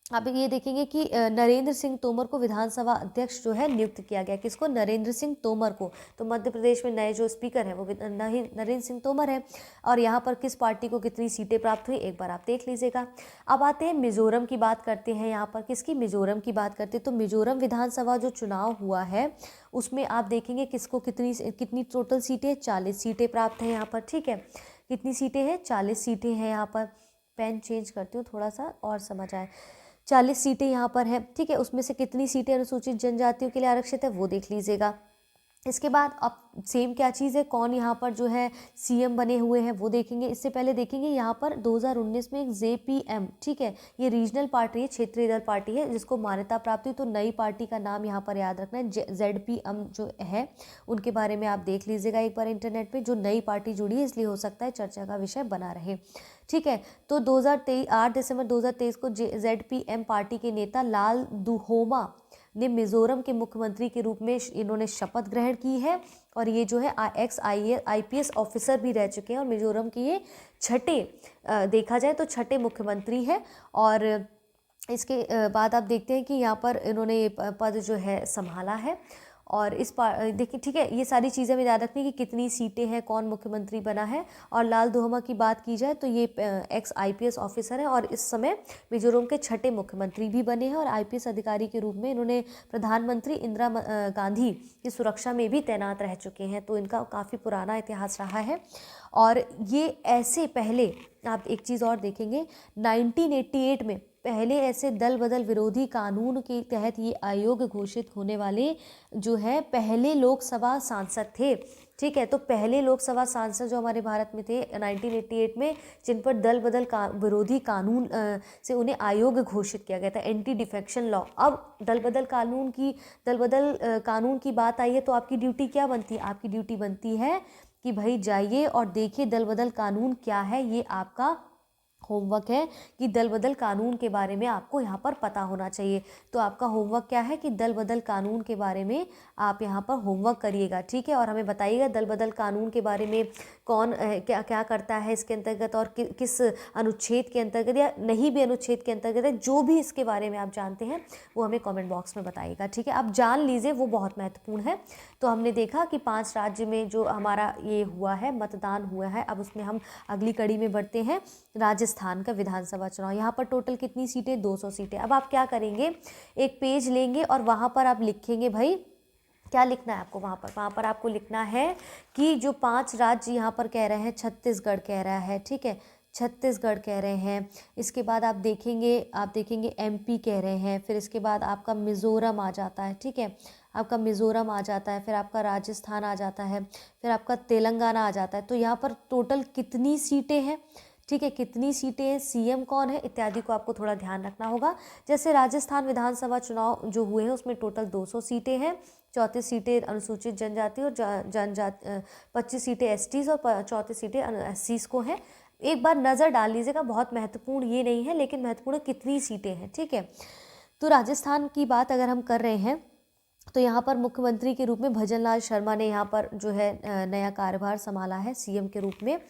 अब ये देखेंगे कि नरेंद्र सिंह तोमर को विधानसभा अध्यक्ष जो है नियुक्त किया गया। किसको? नरेंद्र सिंह तोमर को। तो मध्य प्रदेश में नए जो स्पीकर हैं वो नरेंद्र सिंह तोमर है। और यहाँ पर किस पार्टी को कितनी सीटें प्राप्त हुई एक बार आप देख लीजिएगा। अब आते हैं मिजोरम की बात करते हैं। यहाँ पर किसकी? मिजोरम की बात करते हैं। तो मिजोरम विधानसभा जो चुनाव हुआ है उसमें आप देखेंगे किसको कितनी टोटल सीटें? 40 सीटें प्राप्त हैं यहाँ पर, ठीक है। कितनी सीटें हैं? 40 सीटें हैं यहाँ पर। पेन चेंज करती हूँ थोड़ा सा और समझ आए। 40 सीटें यहाँ पर हैं, ठीक है। उसमें से कितनी सीटें अनुसूचित जनजातियों के लिए आरक्षित है वो देख लीजिएगा। इसके बाद अब सेम क्या चीज़ है, कौन यहाँ पर जो है सीएम बने हुए हैं वो देखेंगे। इससे पहले देखेंगे यहाँ पर 2019 में एक JPM, ठीक है, ये रीजनल पार्टी है, क्षेत्रीय दल पार्टी है जिसको मान्यता प्राप्त हुई। तो नई पार्टी का नाम यहाँ पर याद रखना है, ZPM जो है उनके बारे में आप देख लीजिएगा एक बार इंटरनेट पे। जो नई पार्टी जुड़ी है इसलिए हो सकता है चर्चा का विषय बना रहे, ठीक है। तो 8 दिसंबर 2023 को ZPM पार्टी के नेता लाल दुहोमा ने मिजोरम के मुख्यमंत्री के रूप में इन्होंने शपथ ग्रहण की है। और ये जो है IPS ऑफिसर भी रह चुके हैं और मिजोरम के ये छठे देखा जाए तो छठे मुख्यमंत्री है। और इसके बाद आप देखते हैं कि यहाँ पर इन्होंने ये पद जो है संभाला है। और देखिए, ठीक है, ये सारी चीज़ें हमें याद रखनी कि कितनी सीटें हैं, कौन मुख्यमंत्री बना है। और लाल दुहोमा की बात की जाए तो ये IPS ऑफिसर है और इस समय मिजोरम के छठे मुख्यमंत्री भी बने हैं। और IPS अधिकारी के रूप में इन्होंने प्रधानमंत्री इंदिरा गांधी की सुरक्षा में भी तैनात रह चुके हैं। तो इनका काफ़ी पुराना इतिहास रहा है। और ये ऐसे पहले आप एक चीज़ और देखेंगे, 1988 में पहले ऐसे दल बदल विरोधी कानून के तहत ये आयोग घोषित होने वाले जो है पहले लोकसभा सांसद थे, ठीक है। तो पहले लोकसभा सांसद जो हमारे भारत में थे 1988 में, जिन पर दल बदल विरोधी कानून से उन्हें आयोग घोषित किया गया था, एंटी डिफेक्शन लॉ। अब दल बदल कानून की बात आई है तो आपकी ड्यूटी क्या बनती है? आपकी ड्यूटी बनती है कि भाई जाइए और देखिए दल बदल कानून क्या है। ये आपका होमवर्क है कि दल बदल कानून के बारे में आपको यहाँ पर पता होना चाहिए। तो आपका होमवर्क क्या है कि दल बदल कानून के बारे में आप यहाँ पर होमवर्क करिएगा, ठीक है। और हमें बताइएगा दल बदल कानून के बारे में कौन क्या क्या करता है इसके अंतर्गत, और किस अनुच्छेद के अंतर्गत या नहीं भी अनुच्छेद के अंतर्गत है। जो भी इसके बारे में आप जानते हैं वो हमें कॉमेंट बॉक्स में बताइएगा, ठीक है। आप जान लीजिए, वो बहुत महत्वपूर्ण है। तो हमने देखा कि 5 राज्य में जो हमारा ये हुआ है, मतदान हुआ है। अब उसमें हम अगली कड़ी में बढ़ते हैं, राजस्थान का विधानसभा चुनाव। यहाँ पर टोटल कितनी सीटें? 200 सीटें। अब आप क्या करेंगे, एक पेज लेंगे और वहाँ पर आप लिखेंगे, भाई क्या लिखना है आपको वहाँ पर आपको लिखना है कि जो 5 राज्य यहाँ पर कह रहे हैं, छत्तीसगढ़ कह रहा है, ठीक है, छत्तीसगढ़ कह रहे हैं। इसके बाद आप देखेंगे MP कह रहे हैं। फिर इसके बाद आपका मिज़ोरम आ जाता है, ठीक है, आपका मिज़ोरम आ जाता है। फिर आपका राजस्थान आ जाता है। फिर आपका तेलंगाना आ जाता है। तो यहाँ पर टोटल कितनी सीटें हैं, ठीक है, कितनी सीटें हैं, CM कौन है, इत्यादि को आपको थोड़ा ध्यान रखना होगा। जैसे राजस्थान विधानसभा चुनाव जो हुए हैं उसमें टोटल 200 सीटें हैं। 34 सीटें अनुसूचित जनजाति और 25 सीटें STs और 34 सीटें SCs को हैं। एक बार नज़र डाल लीजिएगा, बहुत महत्वपूर्ण ये नहीं है लेकिन महत्वपूर्ण कितनी सीटें हैं, ठीक है। तो राजस्थान की बात अगर हम कर रहे हैं तो यहाँ पर मुख्यमंत्री के रूप में भजनलाल शर्मा ने यहाँ पर जो है नया कार्यभार संभाला है CM के रूप में।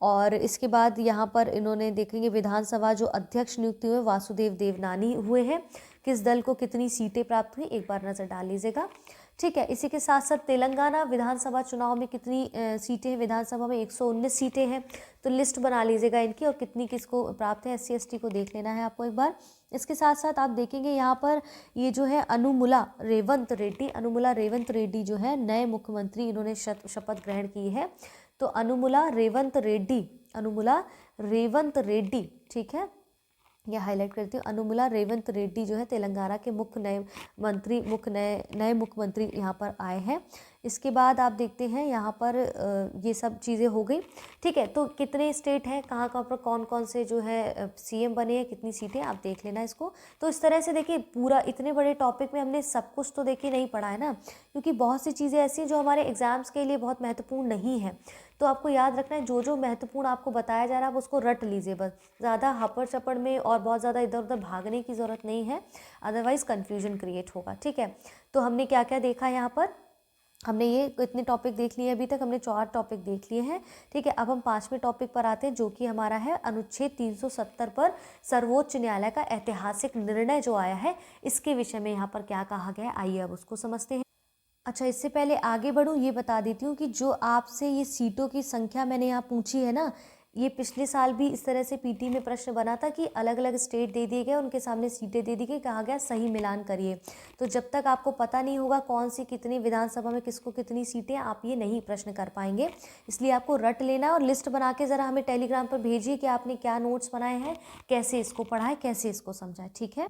और इसके बाद यहाँ पर इन्होंने देखेंगे विधानसभा जो अध्यक्ष नियुक्त हुए वासुदेव देवनानी हुए हैं। किस दल को कितनी सीटें प्राप्त हुई एक बार नज़र डाल लीजिएगा, ठीक है। इसी के साथ साथ तेलंगाना विधानसभा चुनाव में कितनी सीटें हैं, विधानसभा में 119 सीटें हैं। तो लिस्ट बना लीजिएगा इनकी और कितनी किसको प्राप्त है, SC ST को देख लेना है आपको एक बार। इसके साथ साथ आप देखेंगे यहाँ पर ये जो है अनुमुला रेवंत रेड्डी जो है नए मुख्यमंत्री, इन्होंने शपथ ग्रहण की है। तो अनुमुला रेवंत रेड्डी, ठीक है, यह हाईलाइट करती हूँ। अनुमुला रेवंत रेड्डी जो है तेलंगाना के नए मुख्यमंत्री यहाँ पर आए हैं। इसके बाद आप देखते हैं यहाँ पर ये सब चीज़ें हो गई, ठीक है। तो कितने स्टेट हैं, कहाँ पर कौन कौन से जो है CM बने हैं, कितनी सीटें, आप देख लेना इसको। तो इस तरह से देखिए पूरा इतने बड़े टॉपिक में हमने सब कुछ तो देखिए नहीं पढ़ा है ना, क्योंकि बहुत सी चीज़ें ऐसी हैं जो हमारे एग्जाम्स के लिए बहुत महत्वपूर्ण नहीं है। तो आपको याद रखना है जो महत्वपूर्ण आपको बताया जा रहा है आप उसको रट लीजिए बस, ज़्यादा हपड़ चपड़ में और बहुत ज़्यादा इधर उधर भागने की ज़रूरत नहीं है, अदरवाइज़ कन्फ्यूजन क्रिएट होगा, ठीक है। तो हमने क्या क्या देखा यहाँ पर, हमने ये इतने टॉपिक देख लिए अभी तक, हमने 4 टॉपिक देख लिए हैं। ठीक है, अब हम 5वें टॉपिक पर आते हैं, जो कि हमारा है अनुच्छेद 370 पर सर्वोच्च न्यायालय का ऐतिहासिक निर्णय जो आया है, इसके विषय में यहाँ पर क्या कहा गया है, आइए अब उसको समझते हैं। अच्छा, इससे पहले आगे बढ़ूँ ये बता देती हूँ कि जो आपसे ये सीटों की संख्या मैंने यहाँ पूछी है ना, ये पिछले साल भी इस तरह से पीटी में प्रश्न बना था कि अलग अलग स्टेट दे दिए गए, उनके सामने सीटें दे दी गई, कहा गया सही मिलान करिए। तो जब तक आपको पता नहीं होगा कौन सी कितनी विधानसभा में किसको कितनी सीटें, आप ये नहीं प्रश्न कर पाएंगे। इसलिए आपको रट लेना और लिस्ट बना के ज़रा हमें टेलीग्राम पर भेजिए कि आपने क्या नोट्स बनाए हैं, कैसे इसको पढ़ा है, कैसे इसको समझा है। ठीक है,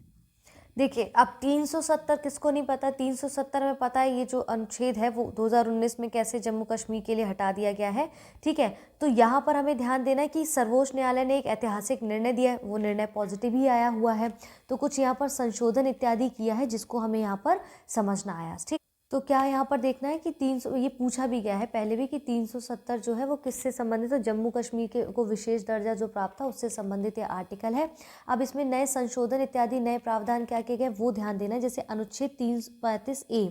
देखिए अब 370 किसको नहीं पता, 370 में पता है ये जो अनुच्छेद है वो 2019 में कैसे जम्मू कश्मीर के लिए हटा दिया गया है। ठीक है, तो यहाँ पर हमें ध्यान देना है कि सर्वोच्च न्यायालय ने एक ऐतिहासिक निर्णय दिया है, वो निर्णय पॉजिटिव ही आया हुआ है। तो कुछ यहाँ पर संशोधन इत्यादि किया है जिसको हमें यहाँ पर समझना आया। ठीक, तो क्या यहाँ पर देखना है कि 300, ये पूछा भी गया है पहले भी कि 370 जो है वो किससे संबंधित है, जम्मू कश्मीर के को विशेष दर्जा जो प्राप्त था उससे संबंधित ये आर्टिकल है। अब इसमें नए संशोधन इत्यादि नए प्रावधान क्या किए गए वो ध्यान देना है। जैसे अनुच्छेद 335A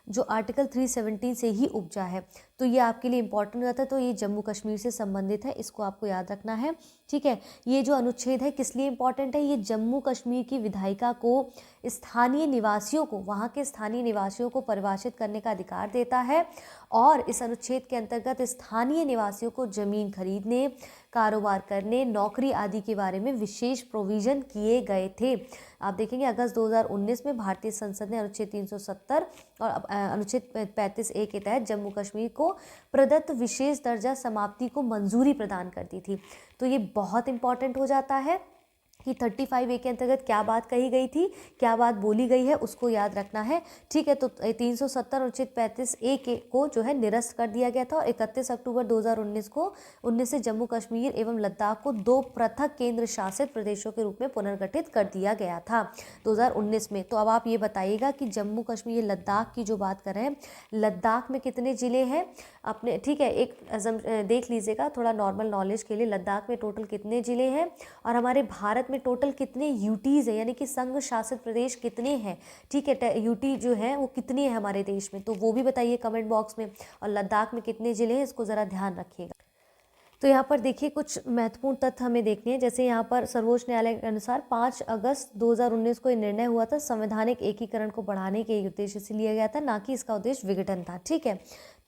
जो आर्टिकल 317 से ही उपजा है, तो ये आपके लिए इंपॉर्टेंट रहता है। तो ये जम्मू कश्मीर से संबंधित है, इसको आपको याद रखना है। ठीक है, ये जो अनुच्छेद है किस लिए इंपॉर्टेंट है, ये जम्मू कश्मीर की विधायिका को स्थानीय निवासियों को, वहाँ के स्थानीय निवासियों को परिभाषित करने का अधिकार देता है। और इस अनुच्छेद के अंतर्गत स्थानीय निवासियों को जमीन खरीदने, कारोबार करने, नौकरी आदि के बारे में विशेष प्रोविज़न किए गए थे। आप देखेंगे अगस्त 2019 में भारतीय संसद ने अनुच्छेद 370 और अनुच्छेद 35A के तहत जम्मू कश्मीर को प्रदत्त विशेष दर्जा समाप्ति को मंजूरी प्रदान कर दी थी। तो ये बहुत इंपॉर्टेंट हो जाता है कि 35A के अंतर्गत क्या बात कही गई थी, क्या बात बोली गई है, उसको याद रखना है। ठीक है, तो 370 अनुच्छेद 35A को जो है निरस्त कर दिया गया था और 31 अक्टूबर 2019 से जम्मू कश्मीर एवं लद्दाख को 2 पृथक केंद्र शासित प्रदेशों के रूप में पुनर्गठित कर दिया गया था 2019 में। तो अब आप ये बताइएगा कि जम्मू कश्मीर लद्दाख की जो बात कर रहे हैं, लद्दाख में कितने ज़िले हैं अपने। ठीक है, एक देख लीजिएगा थोड़ा नॉर्मल नॉलेज के लिए, लद्दाख में टोटल कितने ज़िले हैं और हमारे भारत में टोटल कितने यूटीज़ है, यानी कि संघ शासित प्रदेश कितने हैं। ठीक है, यूटी जो है वो कितनी है हमारे देश में, तो वो भी बताइए कमेंट बॉक्स में। और लद्दाख में कितने ज़िले हैं इसको ज़रा ध्यान रखिएगा। तो यहाँ पर देखिए कुछ महत्वपूर्ण तथ्य हमें देखने हैं। जैसे यहाँ पर सर्वोच्च न्यायालय के अनुसार 5 अगस्त 2019 को ये निर्णय हुआ था, संवैधानिक एकीकरण को बढ़ाने के उद्देश्य से लिया गया था, ना कि इसका उद्देश्य विघटन था। ठीक है,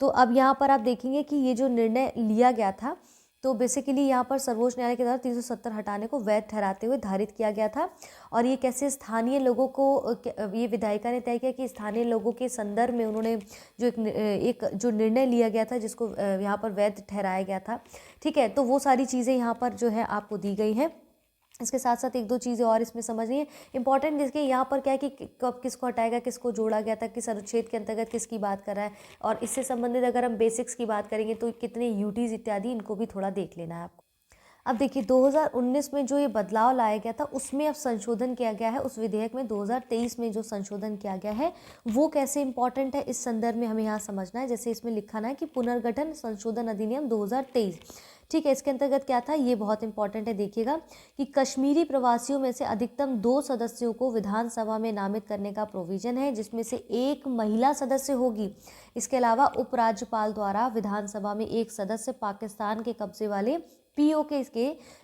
तो अब यहाँ पर आप देखेंगे कि ये जो निर्णय लिया गया था, तो बेसिकली यहाँ पर सर्वोच्च न्यायालय के द्वारा 370 हटाने को वैध ठहराते हुए धारित किया गया था। और ये कैसे स्थानीय लोगों को, ये विधायिका ने तय किया कि स्थानीय लोगों के संदर्भ में उन्होंने जो एक जो निर्णय लिया गया था जिसको यहाँ पर वैध ठहराया गया था। ठीक है, तो वो सारी चीज़ें यहाँ पर जो है आपको दी गई हैं। इसके साथ साथ 1-2 चीज़ें और इसमें समझनी है इंपॉर्टेंट, जिसके यहाँ पर क्या है कि कब किसको हटाएगा, किसको जोड़ा गया था, किस अनुच्छेद के अंतर्गत किसकी बात कर रहा है। और इससे संबंधित अगर हम बेसिक्स की बात करेंगे तो कितने यूटीज़ इत्यादि, इनको भी थोड़ा देख लेना है आपको। अब देखिए 2019 में जो ये बदलाव लाया गया था उसमें अब संशोधन किया गया है, उस विधेयक में 2023 में जो संशोधन किया गया है वो कैसे इंपॉर्टेंट है इस संदर्भ में हमें यहाँ समझना है। जैसे इसमें लिखा है कि पुनर्गठन संशोधन अधिनियम 2023। ठीक है, इसके अंतर्गत क्या था, ये बहुत इंपॉर्टेंट है, देखिएगा कि कश्मीरी प्रवासियों में से अधिकतम 2 सदस्यों को विधानसभा में नामित करने का प्रोविजन है, जिसमें से 1 महिला सदस्य होगी। इसके अलावा उपराज्यपाल द्वारा विधानसभा में 1 सदस्य पाकिस्तान के कब्जे वाले पीओके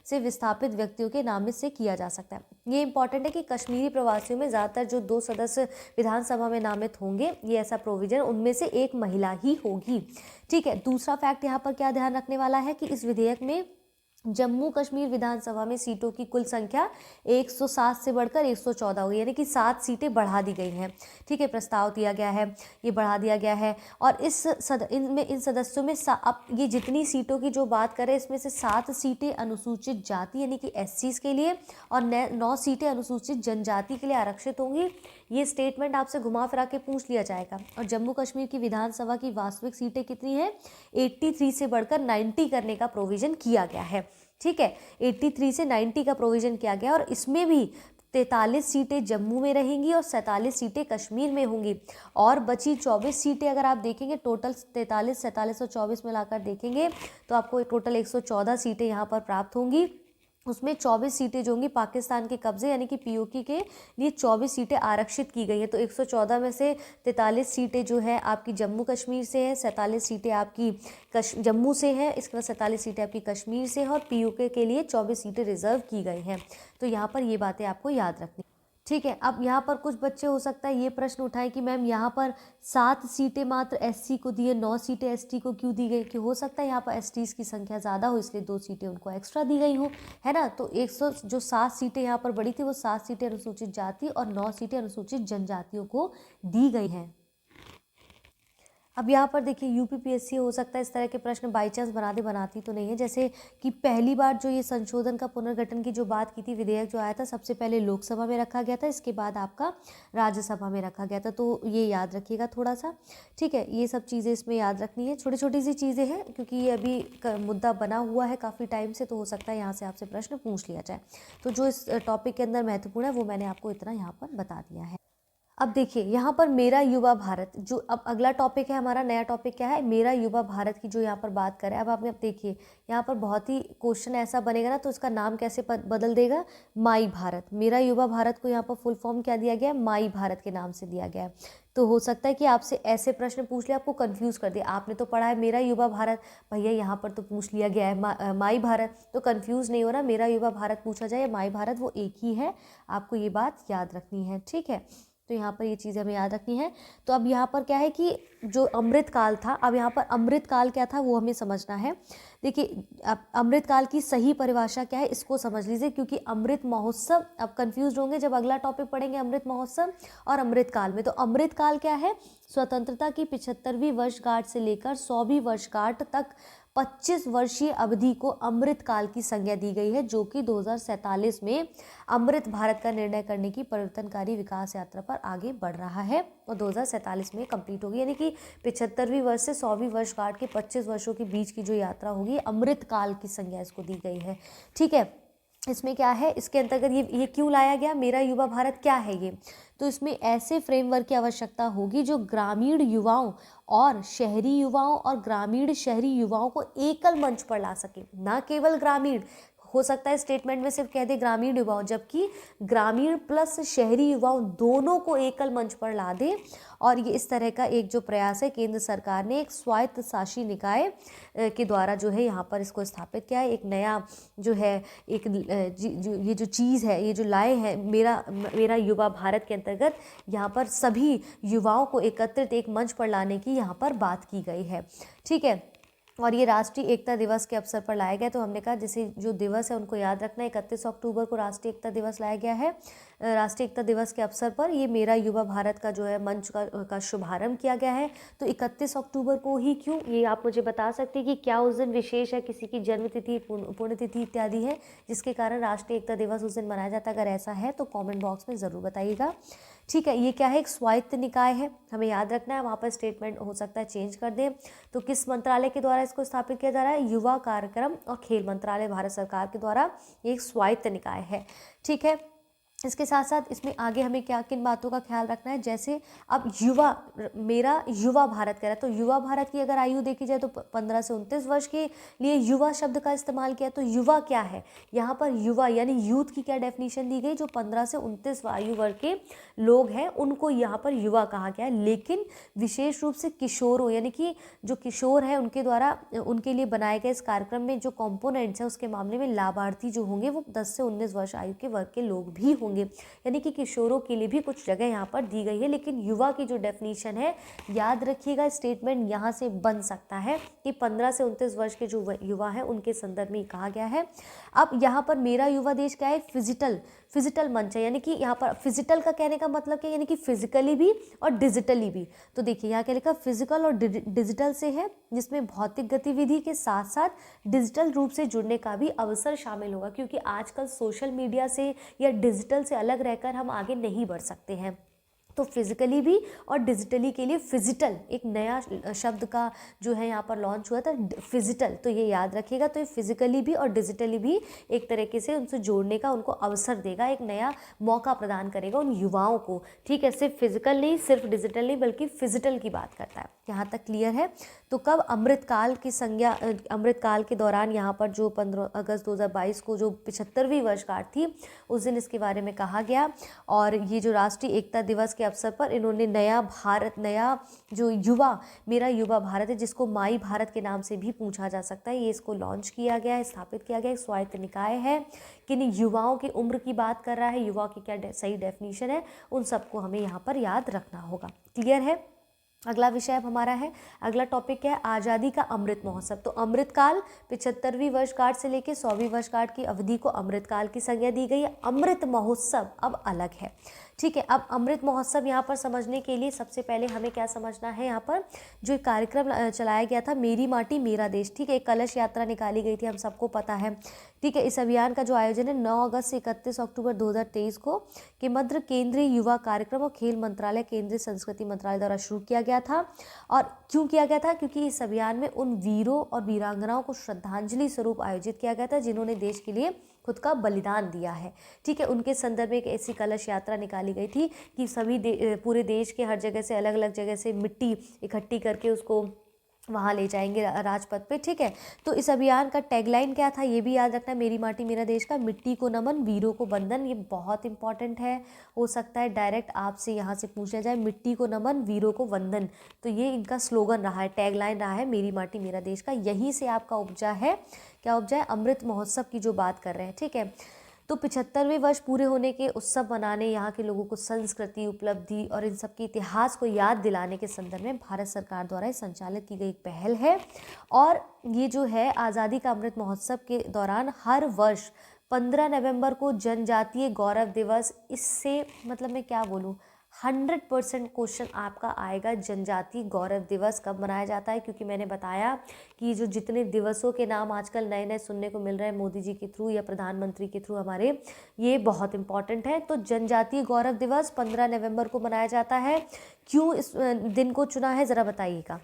से विस्थापित व्यक्तियों के नामित से किया जा सकता है। ये इंपॉर्टेंट है कि कश्मीरी प्रवासियों में ज़्यादातर जो 2 सदस्य विधानसभा में नामित होंगे, ये ऐसा प्रोविजन, उनमें से 1 महिला ही होगी। ठीक है, दूसरा फैक्ट यहाँ पर क्या ध्यान रखने वाला है कि इस विधेयक में जम्मू कश्मीर विधानसभा में सीटों की कुल संख्या 107 से बढ़कर 114 हो गई, यानी कि 7 सीटें बढ़ा दी गई हैं। ठीक है, प्रस्ताव दिया गया है, ये बढ़ा दिया गया है। और इन सदस्यों में अब ये जितनी सीटों की जो बात करें, इसमें से 7 सीटें अनुसूचित जाति यानी कि एससीज के लिए और 9 सीटें अनुसूचित जनजाति के लिए आरक्षित होंगी। ये स्टेटमेंट आपसे घुमा फिरा के पूछ लिया जाएगा। और जम्मू कश्मीर की विधानसभा की वास्तविक सीटें कितनी हैं, 83 से बढ़कर 90 करने का प्रोविज़न किया गया है। ठीक है, 83 से 90 का प्रोविज़न किया गया और इसमें भी 43 सीटें जम्मू में रहेंगी और 47 सीटें कश्मीर में होंगी। और बची 24 सीटें अगर आप देखेंगे, टोटल 43, 47 और 24 मिलाकर देखेंगे तो आपको टोटल 114 सीटें यहाँ पर प्राप्त होंगी। उसमें 24 सीटें जो होंगी पाकिस्तान के कब्जे यानी कि पीओके के लिए 24 सीटें आरक्षित की गई हैं। तो 114 में से 43 सीटें जो है आपकी जम्मू कश्मीर से है, 47 सीटें आपकी जम्मू से हैं, इसके बाद 47 सीटें आपकी कश्मीर से हैं और पीओके के लिए 24 सीटें रिजर्व की गई हैं। तो यहाँ पर ये बातें आपको याद रखनी। ठीक है, अब यहाँ पर कुछ बच्चे हो सकता है ये प्रश्न उठाएं कि मैम यहाँ पर 7 सीटें मात्र एससी को दी है, 9 सीटें एसटी को क्यों दी गई, कि हो सकता है यहाँ पर एसटीज की संख्या ज़्यादा हो इसलिए 2 सीटें उनको एक्स्ट्रा दी गई हो, है ना। तो 100 जो 7 सीटें यहाँ पर बढ़ी थी वो 7 सीटें अनुसूचित जाति और 9 सीटें अनुसूचित जनजातियों को दी गई हैं। अब यहाँ पर देखिए यूपीपीएससी हो सकता है इस तरह के प्रश्न बाई चांस बनाती तो नहीं है। जैसे कि पहली बार जो ये संशोधन का पुनर्गठन की जो बात की थी, विधेयक जो आया था सबसे पहले लोकसभा में रखा गया था, इसके बाद आपका राज्यसभा में रखा गया था। तो ये याद रखिएगा थोड़ा सा, ठीक है। ये सब चीज़ें इसमें याद रखनी है, छोटी छोटी सी चीज़ें हैं क्योंकि ये अभी मुद्दा बना हुआ है काफ़ी टाइम से, तो हो सकता है यहाँ से आपसे प्रश्न पूछ लिया जाए। तो जो इस टॉपिक के अंदर महत्वपूर्ण है वो मैंने आपको इतना यहाँ पर बता दिया है। अब देखिए यहाँ पर मेरा युवा भारत जो अब अगला टॉपिक है, हमारा नया टॉपिक क्या है, मेरा युवा भारत की जो यहाँ पर बात करें। अब आप देखिए यहाँ पर बहुत ही क्वेश्चन ऐसा बनेगा ना, तो इसका नाम कैसे बदल देगा, माई भारत। मेरा युवा भारत को यहाँ पर फुल फॉर्म क्या दिया गया है, माई भारत के नाम से दिया गया है। तो हो सकता है कि आपसे ऐसे प्रश्न पूछ लिया, आपको कंफ्यूज कर दिया। आपने तो पढ़ा है मेरा युवा भारत, भैया यहाँ पर तो पूछ लिया गया है माई भारत, तो कंफ्यूज नहीं हो रहा। मेरा युवा भारत पूछा जाए या माई भारत, वो एक ही है, आपको ये बात याद रखनी है, ठीक है। तो यहाँ पर ये चीज़ें हमें याद रखनी है। तो अब यहाँ पर क्या है कि जो अमृत काल था, अब यहाँ पर अमृत काल क्या था वो हमें समझना है। देखिए अब अमृत काल की सही परिभाषा क्या है इसको समझ लीजिए, क्योंकि अमृत महोत्सव, अब कंफ्यूज होंगे जब अगला टॉपिक पढ़ेंगे अमृत महोत्सव और अमृत काल में। तो अमृत काल क्या है, स्वतंत्रता की 75वीं वर्षगांठ से लेकर 100वीं वर्षगांठ तक 25 वर्षीय अवधि को अमृत काल की संज्ञा दी गई है, जो कि 2047 में अमृत भारत का निर्णय करने की परिवर्तनकारी विकास यात्रा पर आगे बढ़ रहा है और 2047 में कंप्लीट होगी। यानी कि 75वीं वर्ष से 100वीं वर्षगांठ के 25 वर्षों के बीच की जो यात्रा होगी, अमृत काल की संज्ञा इसको दी गई है, ठीक है। इसमें क्या है, इसके अंतर्गत ये क्यों लाया गया, मेरा युवा भारत क्या है ये, तो इसमें ऐसे फ्रेमवर्क की आवश्यकता होगी जो ग्रामीण युवाओं और शहरी युवाओं और ग्रामीण शहरी युवाओं को एकल मंच पर ला सके। ना केवल ग्रामीण, हो सकता है स्टेटमेंट में सिर्फ कह दे ग्रामीण युवाओं, जबकि ग्रामीण प्लस शहरी युवाओं दोनों को एकल मंच पर ला दे। और ये इस तरह का एक जो प्रयास है केंद्र सरकार ने एक स्वायत्त शासी निकाय के द्वारा जो है यहाँ पर इसको स्थापित किया है। एक नया जो है एक ये जो चीज़ है, ये जो लाए हैं मेरा युवा भारत के अंतर्गत, यहाँ पर सभी युवाओं को एकत्रित एक मंच पर लाने की यहाँ पर बात की गई है, ठीक है। और ये राष्ट्रीय एकता दिवस के अवसर पर लाया गया। तो हमने कहा जैसे जो दिवस है उनको याद रखना है, 31 अक्टूबर को राष्ट्रीय एकता दिवस लाया गया है। राष्ट्रीय एकता दिवस के अवसर पर ये मेरा युवा भारत का जो है मंच का शुभारंभ किया गया है। तो 31 अक्टूबर को ही क्यों, ये आप मुझे बता सकते हैं कि क्या उस दिन विशेष है, किसी की जन्मतिथि, पुण्यतिथि इत्यादि है जिसके कारण राष्ट्रीय एकता दिवस उस दिन मनाया जाता है? अगर ऐसा है तो कॉमेंट बॉक्स में ज़रूर बताइएगा, ठीक है। ये क्या है, एक स्वायत्त निकाय है, हमें याद रखना है। वहाँ पर स्टेटमेंट हो सकता है चेंज कर दें। तो किस मंत्रालय के द्वारा इसको स्थापित किया जा रहा है? युवा कार्यक्रम और खेल मंत्रालय, भारत सरकार के द्वारा एक स्वायत्त निकाय है, ठीक है। इसके साथ साथ इसमें आगे हमें क्या किन बातों का ख्याल रखना है, जैसे अब मेरा युवा भारत कह रहा है, तो युवा भारत की अगर आयु देखी जाए तो 15 से 29 वर्ष के लिए युवा शब्द का इस्तेमाल किया। तो युवा क्या है, यहाँ पर युवा यानी यूथ की क्या डेफिनेशन दी गई, जो 15 से 29 आयु वर्ग के लोग हैं उनको यहाँ पर युवा कहा गया है। लेकिन विशेष रूप से किशोरों यानी कि जो किशोर है उनके द्वारा उनके लिए बनाए गए इस कार्यक्रम में जो कॉम्पोनेंट्स हैं उसके मामले में लाभार्थी जो होंगे वो 10 से 19 वर्ष आयु के वर्ग के लोग भी होंगे। यानी कि किशोरों के लिए भी कुछ जगह यहाँ पर दी गई है। लेकिन युवा की जो डेफिनेशन है, याद रखिएगा स्टेटमेंट यहाँ से बन सकता है कि 15 से 29 वर्ष के जो युवा हैं उनके संदर्भ में कहा गया है। अब यहाँ पर मेरा युवा देश क्या है, फिजिटल मंच है। यानी कि यहाँ पर फिजिटल का कहने का मतलब क्या, यानी कि फिजिकली भी और डिजिटली भी। तो देखिए यहाँ क्या लिखा, फिजिकल और डिजिटल से है, जिसमें भौतिक गतिविधि के साथ साथ डिजिटल रूप से जुड़ने का भी अवसर शामिल होगा, क्योंकि आजकल सोशल मीडिया से या डिजिटल से अलग रहकर हम आगे नहीं बढ़ सकते हैं। तो फिजिकली भी और डिजिटली के लिए फिजिटल एक नया शब्द का जो है यहाँ पर लॉन्च हुआ था, फिजिटल, तो ये याद रखिएगा। तो ये फिजिकली भी और डिजिटली भी एक तरीके से उनसे जोड़ने का उनको अवसर देगा, एक नया मौका प्रदान करेगा उन युवाओं को, ठीक है। सिर्फ फिजिकल नहीं, सिर्फ डिजिटल नहीं, बल्कि फिजिटल की बात करता है। यहाँ तक क्लियर है। तो कब अमृतकाल की संज्ञा, अमृतकाल के दौरान यहाँ पर जो 15 अगस्त 2022 को जो 75वीं वर्षगांठ थी, उस दिन इसके बारे में कहा गया। और ये जो राष्ट्रीय एकता दिवस के अवसर पर इन्होंने नया भारत, नया जो युवा, मेरा युवा भारत है, जिसको माई भारत के नाम से भी पूछा जा सकता है, ये इसको लॉन्च किया गया है, स्थापित किया गया है। स्वायत्त निकाय है, किन युवाओं की उम्र की बात कर रहा है, युवा की क्या सही डेफिनेशन है, उन सबको हमें यहाँ पर याद रखना होगा। क्लियर है। अगला विषय अब हमारा है, अगला टॉपिक है आज़ादी का अमृत महोत्सव। तो अमृतकाल 75वीं वर्षगांठ से लेकर 100वीं वर्षगांठ की अवधि को अमृतकाल की संज्ञा दी गई है। अमृत महोत्सव अब अलग है, ठीक है। अब अमृत महोत्सव यहाँ पर समझने के लिए सबसे पहले हमें क्या समझना है, यहाँ पर जो एक कार्यक्रम चलाया गया था, मेरी माटी मेरा देश, ठीक है। एक कलश यात्रा निकाली गई थी, हम सबको पता है, ठीक है। इस अभियान का जो आयोजन है 9 अगस्त से 31 अक्टूबर 2023 को के मध्य केंद्रीय युवा कार्यक्रम और खेल मंत्रालय, केंद्रीय संस्कृति मंत्रालय द्वारा शुरू किया गया था। और क्यों किया गया था? क्योंकि इस अभियान में उन वीरों और वीरांगनाओं को श्रद्धांजलि स्वरूप आयोजित किया गया था जिन्होंने देश के लिए खुद का बलिदान दिया है, ठीक है। उनके संदर्भ में एक ऐसी कलश यात्रा निकाली गई थी कि सभी पूरे देश के हर जगह से, अलग अलग जगह से मिट्टी इकट्ठी करके उसको वहाँ ले जाएंगे राजपथ पे, ठीक है। तो इस अभियान का टैगलाइन क्या था, ये भी याद रखना, मेरी माटी मेरा देश का, मिट्टी को नमन वीरों को वंदन। ये बहुत इंपॉर्टेंट है, हो सकता है डायरेक्ट आपसे यहाँ से पूछा जाए, मिट्टी को नमन वीरों को वंदन। तो ये इनका स्लोगन रहा है, टैगलाइन रहा है, मेरी माटी मेरा देश का। यहीं से आपका उपजा है, क्या उपजा है? अमृत महोत्सव की जो बात कर रहे हैं, ठीक है। तो 75वें वर्ष पूरे होने के उत्सव मनाने, यहाँ के लोगों को संस्कृति, उपलब्धि और इन सब के इतिहास को याद दिलाने के संदर्भ में भारत सरकार द्वारा संचालित की गई एक पहल है। और ये जो है आज़ादी का अमृत महोत्सव के दौरान हर वर्ष 15 नवंबर को जनजातीय गौरव दिवस, इससे मतलब मैं क्या बोलूँ, 100% क्वेश्चन आपका आएगा, जनजातीय गौरव दिवस कब मनाया जाता है। क्योंकि मैंने बताया कि जो जितने दिवसों के नाम आजकल नए नए सुनने को मिल रहे हैं मोदी जी के थ्रू या प्रधानमंत्री के थ्रू हमारे, ये बहुत इंपॉर्टेंट है। तो जनजातीय गौरव दिवस 15 नवंबर को मनाया जाता है। क्यों इस दिन को चुना है, ज़रा बताइएगा,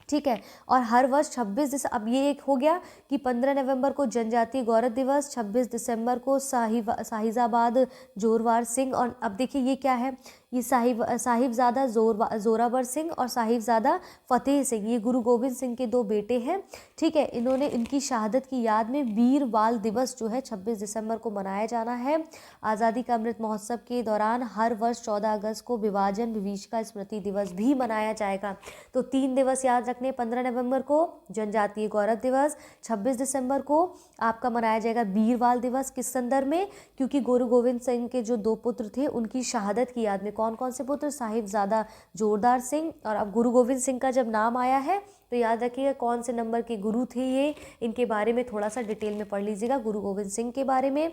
ठीक है। और हर वर्ष 26 अब ये एक हो गया कि 15 नवंबर को जनजातीय गौरव दिवस, 26 दिसंबर को साहिबजादा जोरावर सिंह, और अब देखिए ये क्या है, ये साहिबजादा जोरावर सिंह और साहिबजादा फतेह सिंह, ये गुरु गोविंद सिंह के दो बेटे हैं, ठीक है। इन्होंने इनकी शहादत की याद में वीर बाल दिवस जो है 26 दिसंबर को मनाया जाना है। आज़ादी का अमृत महोत्सव के दौरान हर वर्ष 14 अगस्त को विभाजन विभीषिका स्मृति दिवस भी मनाया जाएगा। तो 3 दिवस याद रखने, 15 नवंबर को जनजातीय गौरव दिवस, 26 दिसंबर को आपका मनाया जाएगा वीर बाल दिवस। किस संदर्भ में? क्योंकि गुरु गोविंद सिंह के जो दो पुत्र थे उनकी शहादत की याद में। कौन कौन से पुत्र? साहिबजादा जोरावर सिंह। और अब गुरु गोविंद सिंह का जब नाम आया है तो याद रखिएगा कौन से नंबर के गुरु थे ये, इनके बारे में थोड़ा सा डिटेल में पढ़ लीजिएगा गुरु गोविंद सिंह के बारे में।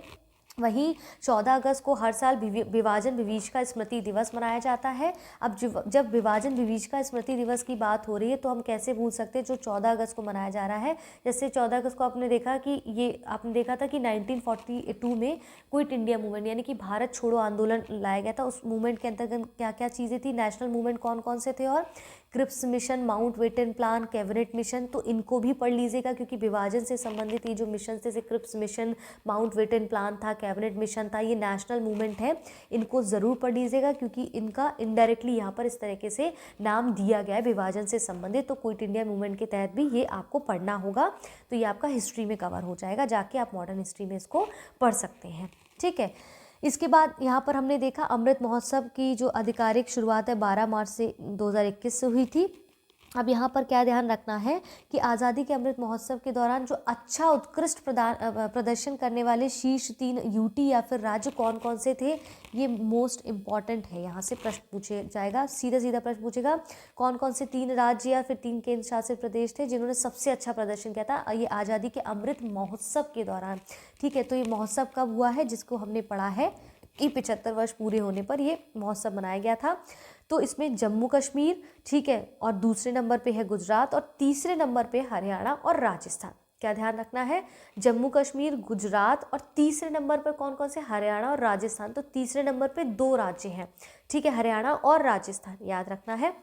वहीं 14 अगस्त को हर साल विभाजन विभीषिका स्मृति दिवस मनाया जाता है। अब जब विभाजन विभीषिका स्मृति दिवस की बात हो रही है तो हम कैसे भूल सकते हैं जो 14 अगस्त को मनाया जा रहा है। जैसे 14 अगस्त को आपने देखा कि ये आपने देखा था कि 1942 में क्विट इंडिया मूवमेंट यानी कि भारत छोड़ो आंदोलन लाया गया था। उस मूवमेंट के अंतर्गत क्या क्या चीज़ें थी, नेशनल मूवमेंट कौन कौन से थे, और Cripps mission, Mountbatten plan, cabinet mission, तो इनको भी पढ़ लीजिएगा क्योंकि विभाजन से संबंधित ये जो मिशन थे, जैसे Cripps mission, Mountbatten plan था, कैबिनेट मिशन था, ये नेशनल मूवमेंट है, इनको ज़रूर पढ़ लीजिएगा क्योंकि इनका इनडायरेक्टली यहाँ पर इस तरीके से नाम दिया गया है विभाजन से संबंधित। तो क्विट इंडिया मूवमेंट के तहत भी ये आपको पढ़ना होगा, तो ये आपका हिस्ट्री में कवर हो जाएगा, जाके आप मॉडर्न हिस्ट्री में इसको पढ़ सकते हैं, ठीक है। इसके बाद यहाँ पर हमने देखा अमृत महोत्सव की जो आधिकारिक शुरुआत है 12 मार्च से 2021 से हुई थी। अब यहाँ पर क्या ध्यान रखना है कि आज़ादी के अमृत महोत्सव के दौरान जो अच्छा उत्कृष्ट प्रदर्शन करने वाले शीर्ष 3 यूटी या फिर राज्य कौन कौन से थे, ये मोस्ट इम्पॉर्टेंट है। यहाँ से प्रश्न पूछे जाएगा, सीधा सीधा प्रश्न पूछेगा, कौन कौन से 3 राज्य या फिर 3 केंद्र शासित प्रदेश थे जिन्होंने सबसे अच्छा प्रदर्शन किया था ये आज़ादी के अमृत महोत्सव के दौरान, ठीक है। तो ये महोत्सव कब हुआ है, जिसको हमने पढ़ा है कि 75 वर्ष पूरे होने पर ये महोत्सव मनाया गया था। तो इसमें जम्मू कश्मीर, ठीक है, और दूसरे नंबर पे है गुजरात और तीसरे नंबर पे हरियाणा और राजस्थान। क्या ध्यान रखना है, जम्मू कश्मीर, गुजरात, और तीसरे नंबर पर कौन कौन से, हरियाणा और राजस्थान। तो तीसरे नंबर पे 2 राज्य हैं, ठीक है, हरियाणा और राजस्थान, याद रखना है।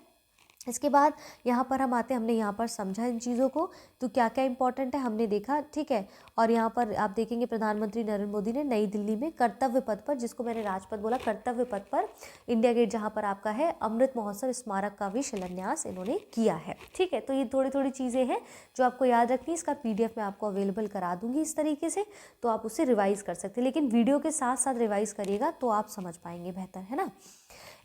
इसके बाद यहाँ पर हम आते हैं, हमने यहाँ पर समझा इन चीज़ों को, तो क्या क्या इंपॉर्टेंट है हमने देखा, ठीक है। और यहाँ पर आप देखेंगे प्रधानमंत्री नरेंद्र मोदी ने नई दिल्ली में कर्तव्य पथ पर, जिसको मैंने राजपथ बोला, कर्तव्य पथ पर इंडिया गेट जहाँ पर आपका है, अमृत महोत्सव स्मारक का भी शिलान्यास इन्होंने किया है, ठीक है। तो ये थोड़ी थोड़ी चीज़ें हैं जो आपको याद रखनी है। इसका PDF मैं आपको अवेलेबल करा दूंगी इस तरीके से, तो आप उसे रिवाइज कर सकते हैं, लेकिन वीडियो के साथ साथ रिवाइज करिएगा तो आप समझ पाएंगे बेहतर, है ना।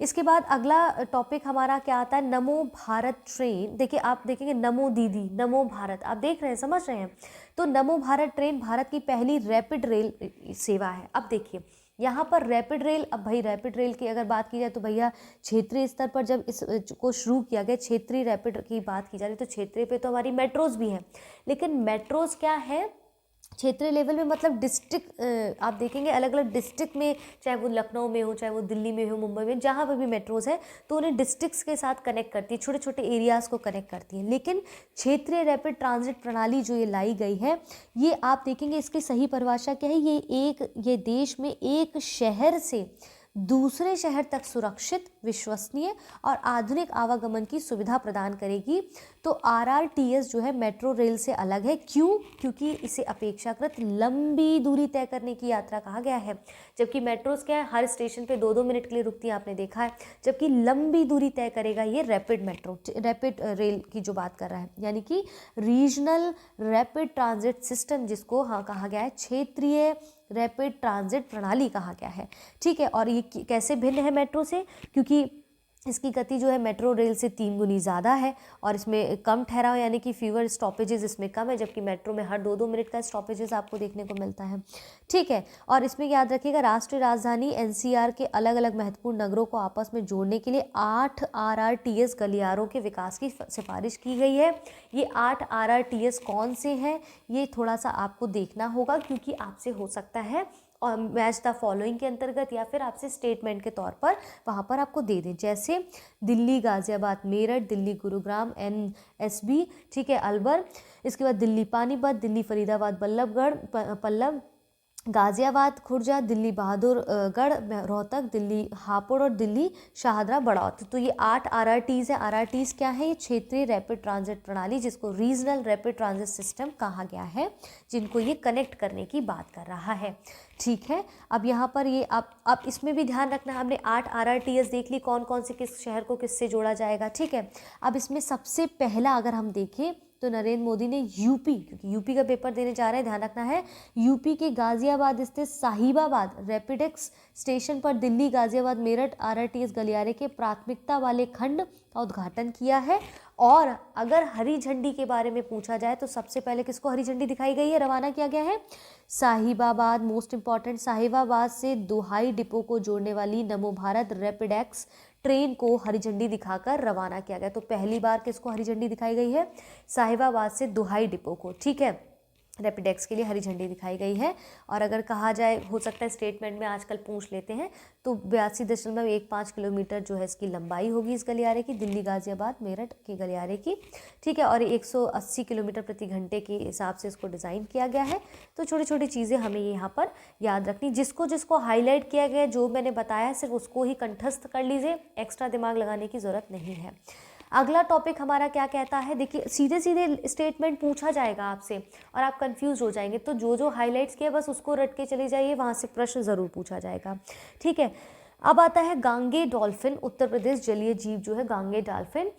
इसके बाद अगला टॉपिक हमारा क्या आता है, नमो भारत ट्रेन। देखिए आप देखेंगे नमो दीदी, नमो भारत, आप देख रहे हैं, समझ रहे हैं। तो नमो भारत ट्रेन भारत की पहली रैपिड रेल सेवा है। अब देखिए यहाँ पर रैपिड रेल, अब भाई रैपिड रेल की अगर बात की जाए तो भैया क्षेत्रीय स्तर पर जब इसको शुरू किया गया, क्षेत्रीय रैपिड की बात की जा रही है, तो क्षेत्रीय पे तो हमारी मेट्रोज भी हैं, लेकिन मेट्रोज क्या है, क्षेत्रीय लेवल में, मतलब डिस्ट्रिक्ट, आप देखेंगे अलग अलग डिस्ट्रिक्ट में, चाहे वो लखनऊ में हो, चाहे वो दिल्ली में हो, मुंबई में, जहाँ पर भी मेट्रोज है, तो उन्हें डिस्ट्रिक्ट्स के साथ कनेक्ट करती है, छोटे छोटे एरियाज़ को कनेक्ट करती है। लेकिन क्षेत्रीय रैपिड ट्रांजिट प्रणाली जो ये लाई गई है, ये आप देखेंगे इसकी सही परिभाषा क्या है, ये देश में एक शहर से दूसरे शहर तक सुरक्षित, विश्वसनीय और आधुनिक आवागमन की सुविधा प्रदान करेगी। तो RRTS जो है मेट्रो रेल से अलग है, क्यों, क्योंकि इसे अपेक्षाकृत लंबी दूरी तय करने की यात्रा कहा गया है। जबकि मेट्रोज क्या है, हर स्टेशन पे 2-2 मिनट के लिए रुकती है, आपने देखा है, जबकि लंबी दूरी तय करेगा ये रैपिड रेल की जो बात कर रहा है, यानी कि रीजनल रैपिड ट्रांजिट सिस्टम, जिसको हाँ कहा गया है क्षेत्रीय रैपिड ट्रांजिट प्रणाली कहा गया है, ठीक है। और ये कैसे भिन्न है मेट्रो से, क्योंकि इसकी गति जो है मेट्रो रेल से 3 गुनी ज़्यादा है, और इसमें कम ठहराव यानी कि फीवर स्टॉपेजेस इसमें कम है, जबकि मेट्रो में हर 2-2 मिनट का स्टॉपेजेस आपको देखने को मिलता है, ठीक है। और इसमें याद रखिएगा राष्ट्रीय राजधानी NCR के अलग अलग महत्वपूर्ण नगरों को आपस में जोड़ने के लिए 8 RRTS गलियारों के विकास की सिफारिश की गई है। ये 8 RRTS कौन से हैं, ये थोड़ा सा आपको देखना होगा, क्योंकि आपसे हो सकता है और मैच द फॉलोइंग के अंतर्गत, या फिर आपसे स्टेटमेंट के तौर पर वहाँ पर आपको दे दें, जैसे दिल्ली गाजियाबाद मेरठ, दिल्ली गुरुग्राम NSB, ठीक है, अलवर। इसके बाद दिल्ली पानीपत, दिल्ली फरीदाबाद बल्लभगढ़ पल्लव, गाजियाबाद खुर्जा, दिल्ली बहादुरगढ़ रोहतक, दिल्ली हापुड़ और दिल्ली शाहदरा बड़ौत। तो ये 8 RRTs है। RRTs क्या है, ये क्षेत्रीय रैपिड ट्रांजिट प्रणाली, जिसको रीजनल रैपिड ट्रांजिट सिस्टम कहा गया है, जिनको ये कनेक्ट करने की बात कर रहा है, ठीक है। अब यहाँ पर ये आप इसमें भी ध्यान रखना, हमने 8 RRTS देख ली, कौन कौन से किस शहर को किससे जोड़ा जाएगा, ठीक है। अब इसमें सबसे पहला अगर हम देखें तो नरेंद्र मोदी ने यूपी, क्योंकि यूपी का पेपर देने जा रहे हैं, ध्यान रखना है, यूपी के गाजियाबाद स्थित साहिबाबाद रैपिडेक्स स्टेशन पर दिल्ली गाजियाबाद मेरठ RRTS गलियारे के प्राथमिकता वाले खंड का उद्घाटन किया है। और अगर हरी झंडी के बारे में पूछा जाए तो सबसे पहले किसको हरी झंडी दिखाई गई है, रवाना किया गया है, साहिबाबाद, मोस्ट इंपॉर्टेंट, साहिबाबाद से दोहाई डिपो को जोड़ने वाली नमो भारत रैपिडेक्स ट्रेन को हरी झंडी दिखाकर रवाना किया गया। तो पहली बार किसको हरी झंडी दिखाई गई है, साहिबाबाद से दोहाई डिपो को, ठीक है, रैपिडेक्स के लिए हरी झंडी दिखाई गई है। और अगर कहा जाए, हो सकता है स्टेटमेंट में आजकल पूछ लेते हैं, तो 82.15 किलोमीटर जो है इसकी लंबाई होगी इस गलियारे की, दिल्ली गाजियाबाद मेरठ के गलियारे की, ठीक है। और 180 किलोमीटर प्रति घंटे के हिसाब से इसको डिज़ाइन किया गया है। तो छोटी छोटी चीज़ें हमें यहाँ पर याद रखनी, जिसको जिसको हाईलाइट किया गया, जो मैंने बताया सिर्फ उसको ही कंठस्थ कर लीजिए, एक्स्ट्रा दिमाग लगाने की ज़रूरत नहीं है। अगला टॉपिक हमारा क्या कहता है, देखिए सीधे सीधे स्टेटमेंट पूछा जाएगा आपसे और आप कंफ्यूज हो जाएंगे, तो जो जो हाईलाइट्स किया बस उसको रट के चले जाइए, वहाँ से प्रश्न ज़रूर पूछा जाएगा, ठीक है। अब आता है गांगे डॉल्फिन, उत्तर प्रदेश जलीय जीव जो है गांगे डॉल्फिन,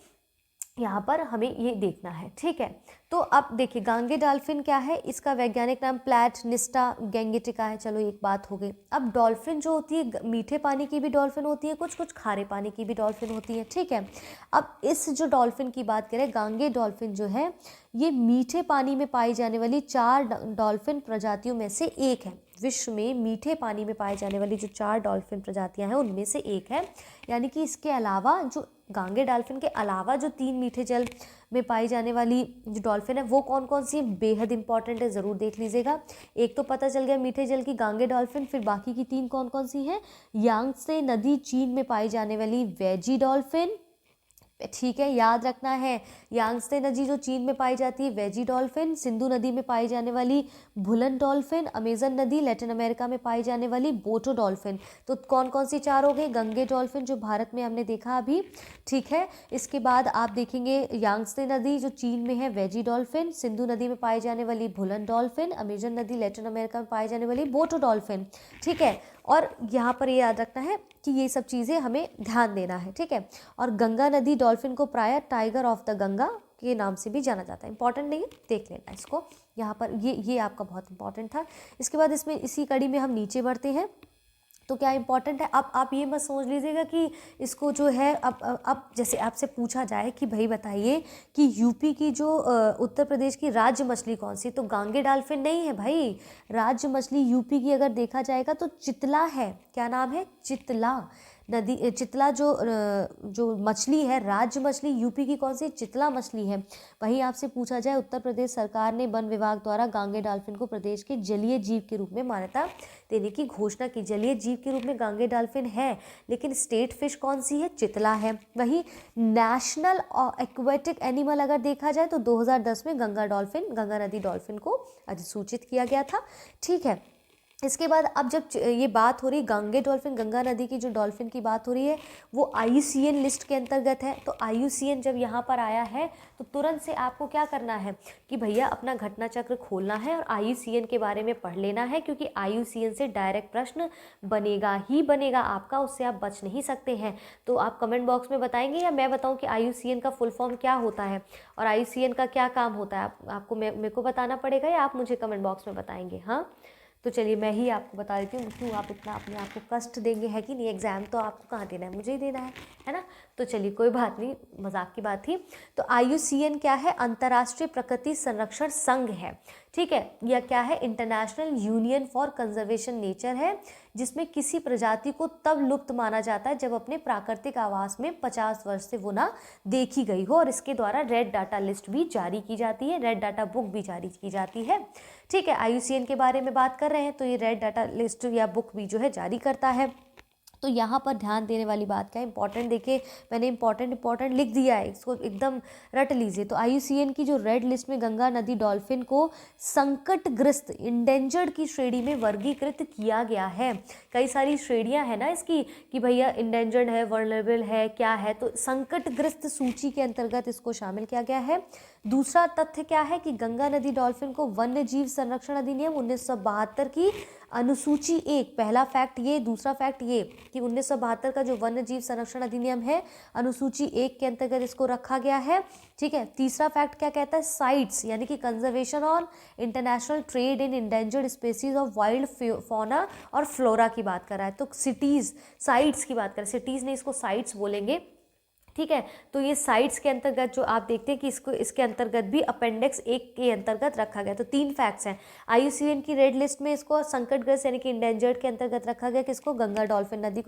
यहाँ पर हमें ये देखना है, ठीक है। तो अब देखिए गांगे डॉल्फिन क्या है, इसका वैज्ञानिक नाम प्लैटनिस्टा गैंगेटिका है। चलो एक बात हो गई। अब डॉल्फिन जो होती है, मीठे पानी की भी डॉल्फिन होती है, कुछ कुछ खारे पानी की भी डॉल्फिन होती है, ठीक है। अब इस जो डॉल्फिन की बात करें, गांगे डॉल्फिन जो है ये मीठे पानी में पाई जाने वाली 4 डॉल्फिन प्रजातियों में से एक है। विश्व में मीठे पानी में पाई जाने वाली जो 4 डॉल्फिन प्रजातियां हैं उनमें से एक है। यानी कि इसके अलावा, जो गांगे डॉल्फिन के अलावा जो 3 मीठे जल में पाई जाने वाली जो डॉल्फिन है वो कौन कौन सी है, बेहद इंपॉर्टेंट है, ज़रूर देख लीजिएगा। एक तो पता चल गया मीठे जल की गांगे डॉल्फिन, फिर बाकी की 3 कौन कौन सी हैं, यांगत्से नदी चीन में पाई जाने वाली वेजी डॉल्फिन, ठीक है, याद रखना है। यांगत्से नदी जो चीन में पाई जाती है वेजी डॉल्फिन, सिंधु नदी में पाई जाने वाली भुलन डॉल्फिन, अमेजन नदी लैटिन अमेरिका में पाई जाने वाली बोटो डॉल्फिन। तो कौन कौन सी चार हो गई? गंगे डॉल्फिन जो भारत में हमने देखा अभी, ठीक है। इसके बाद आप देखेंगे यांगत्से नदी जो चीन में है वेजी डॉल्फिन, सिंधु नदी में पाई जाने वाली भुलन डॉल्फिन, अमेजन नदी लैटिन अमेरिका में पाई जाने वाली बोटो डॉल्फिन, ठीक है। और यहाँ पर ये याद रखना है कि ये सब चीज़ें हमें ध्यान देना है, ठीक है। और गंगा नदी डॉल्फिन को प्रायः टाइगर ऑफ द गंगा के नाम से भी जाना जाता है। इंपॉर्टेंट नहीं है, देख लेना इसको यहाँ पर, ये आपका बहुत इंपॉर्टेंट था। इसके बाद इसमें इसी कड़ी में हम नीचे बढ़ते हैं। तो क्या इंपॉर्टेंट है, अब आप ये मत समझ लीजिएगा कि इसको जो है अब जैसे आपसे पूछा जाए कि भाई बताइए कि यूपी की जो उत्तर प्रदेश की राज्य मछली कौन सी, तो गांगे डॉल्फिन नहीं है भाई। राज्य मछली यूपी की अगर देखा जाएगा तो चितला है। क्या नाम है? चितला नदी। चितला जो मछली है, राज्य मछली यूपी की कौन सी? चितला मछली है। वहीं आपसे पूछा जाए, उत्तर प्रदेश सरकार ने वन विभाग द्वारा गांगे डॉल्फिन को प्रदेश के जलीय जीव के रूप में मान्यता देने की घोषणा की। जलीय जीव के रूप में गांगे डॉल्फिन है, लेकिन स्टेट फिश कौन सी है? चितला है। वहीं नेशनल एक्वेटिक एनिमल अगर देखा जाए तो 2010 में गंगा नदी डॉल्फिन को अधिसूचित किया गया था, ठीक है। इसके बाद अब जब ये बात हो रही गंगे डॉल्फिन, गंगा नदी की जो डॉल्फिन की बात हो रही है, वो IUCN लिस्ट के अंतर्गत है। तो IUCN जब यहाँ पर आया है तो तुरंत से आपको क्या करना है कि भैया अपना घटना चक्र खोलना है और IUCN के बारे में पढ़ लेना है, क्योंकि IUCN से डायरेक्ट प्रश्न बनेगा ही बनेगा आपका, उससे आप बच नहीं सकते हैं। तो आप कमेंट बॉक्स में बताएंगे या मैं बताऊँ कि IUCN का फुल फॉर्म क्या होता है और IUCN का क्या काम होता है? आपको मेरे को बताना पड़ेगा या आप मुझे कमेंट बॉक्स में बताएंगे? हाँ, तो चलिए मैं ही आपको बता देती हूँ, क्यों आप इतना अपने आप को कष्ट देंगे, है कि नहीं? एग्ज़ाम तो आपको कहाँ देना है, मुझे ही देना है ना। तो चलिए कोई बात नहीं, मजाक की बात थी। तो IUCN क्या है? अंतर्राष्ट्रीय प्रकृति संरक्षण संघ है, ठीक है। यह क्या है? International union for conservation nature है, जिसमें किसी प्रजाति को तब लुप्त माना जाता है जब अपने प्राकृतिक आवास में 50 वर्ष से वो ना देखी गई हो, और इसके द्वारा रेड डाटा लिस्ट भी जारी की जाती है, रेड डाटा बुक भी जारी की जाती है, ठीक है। IUCN के बारे में बात कर रहे हैं तो ये रेड डाटा लिस्ट या बुक भी जो है जारी करता है। तो यहाँ पर ध्यान देने वाली बात क्या है? इंपॉर्टेंट, देखिए मैंने इंपॉर्टेंट लिख दिया है, इसको एकदम रट लीजिए। तो IUCN की जो रेड लिस्ट में गंगा नदी डॉल्फिन को संकटग्रस्त इंडेंजर्ड की श्रेणी में वर्गीकृत किया गया है। कई सारी श्रेणियां है ना इसकी कि भैया इंडेंजर्ड है, वर्नरेबल है, क्या है, तो संकटग्रस्त सूची के अंतर्गत इसको शामिल किया गया है। दूसरा तथ्य क्या है कि गंगा नदी डॉल्फिन को वन्य जीव संरक्षण अधिनियम 1972 की अनुसूची 1, पहला फैक्ट ये, दूसरा फैक्ट ये कि 1972 का जो वन्य जीव संरक्षण अधिनियम है अनुसूची 1 के अंतर्गत इसको रखा गया है, ठीक है। तीसरा फैक्ट क्या कहता है? साइट्स यानी कि conservation on international trade in endangered species of wild fauna और फ्लोरा की बात कर रहा है। तो सिटीज़, साइट्स की बात कर रहे हैं, सिटीज़ नहीं, इसको साइट्स बोलेंगे, ठीक है। तो ये साइट्स के अंतर्गत जो आप देखते हैं कि इसके अंतर्गत भी अपेंडिक्स 1 के अंतर्गत रखा गया। तो 3 फैक्ट्स हैं। IUCN की रेड लिस्ट में इसको संकटग्रस्त यानी कि इंडेंजर्ड के अंतर्गत रखा गया, किसको? गंगा डॉल्फिन नदी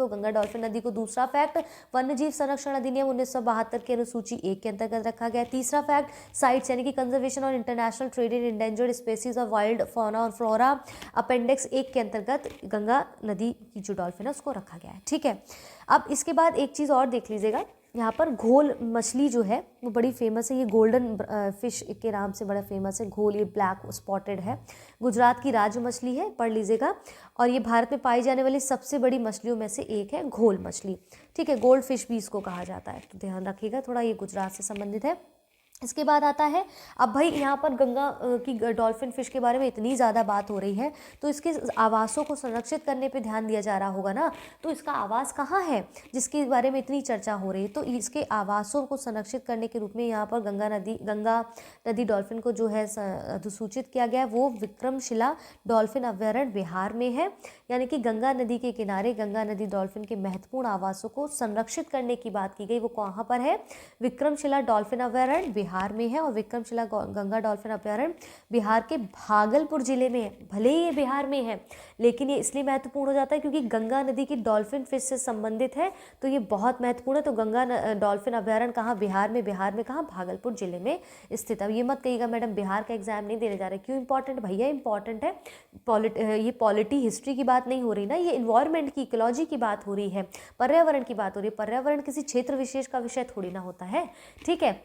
को। दूसरा फैक्ट, वन्य जीव संरक्षण अधिनियम 1972 की अनुसूची 1 के अंतर्गत रखा गया। तीसरा फैक्ट, साइट्स यानी कि कंजर्वेशन और international trade in endangered species of wild fauna और फ्लोरा, अपेंडिक्स 1 के अंतर्गत गंगा नदी की जो डॉल्फिन है उसको रखा गया है, ठीक है। अब इसके बाद एक चीज़ और देख लीजिएगा, यहाँ पर घोल मछली जो है वो बड़ी फेमस है, ये गोल्डन फिश के नाम से बड़ा फेमस है। घोल, ये ब्लैक स्पॉटेड है, गुजरात की राज्य मछली है, पढ़ लीजिएगा। और ये भारत में पाई जाने वाली सबसे बड़ी मछलियों में से एक है घोल मछली, ठीक है। गोल्ड फिश भी इसको कहा जाता है, तो ध्यान रखिएगा थोड़ा, ये गुजरात से संबंधित है। इसके बाद आता है, अब भाई यहाँ पर गंगा की डॉल्फिन फिश के बारे में इतनी ज़्यादा बात हो रही है तो इसके आवासों को संरक्षित करने पे ध्यान दिया जा रहा होगा ना। तो इसका आवास कहाँ है जिसके बारे में इतनी चर्चा हो रही है? तो इसके आवासों को संरक्षित करने के रूप में यहाँ पर गंगा नदी डॉल्फिन को जो है अधिसूचित किया गया है, वो विक्रमशिला डॉल्फिन अभयारण्य बिहार में है। यानी कि गंगा नदी के किनारे गंगा नदी डॉल्फिन के महत्वपूर्ण आवासों को संरक्षित करने की बात की गई, वो कहाँ पर है? विक्रमशिला डॉल्फिन अभयारण्य बिहार में है और विक्रमशिला गंगा डॉल्फिन अभ्यारण्य बिहार के भागलपुर जिले में है। भले ही ये बिहार में है लेकिन ये इसलिए महत्वपूर्ण हो जाता है क्योंकि गंगा नदी की डॉल्फिन फिश से संबंधित है, तो ये बहुत महत्वपूर्ण है। तो गंगा डॉल्फिन अभ्यारण्य कहाँ, बिहार में कहाँ, भागलपुर जिले में स्थित। अब ये मत कहिएगा मैडम बिहार का एग्जाम नहीं देने जा रहे, क्यों इंपॉर्टेंट भैया, इंपॉर्टेंट है। ये पॉलिटी हिस्ट्री की बात नहीं हो रही ना, ये इन्वायरमेंट की, इकोलॉजी की बात हो रही है, पर्यावरण की बात हो रही है। पर्यावरण किसी क्षेत्र विशेष का विषय थोड़ी ना होता है, ठीक है।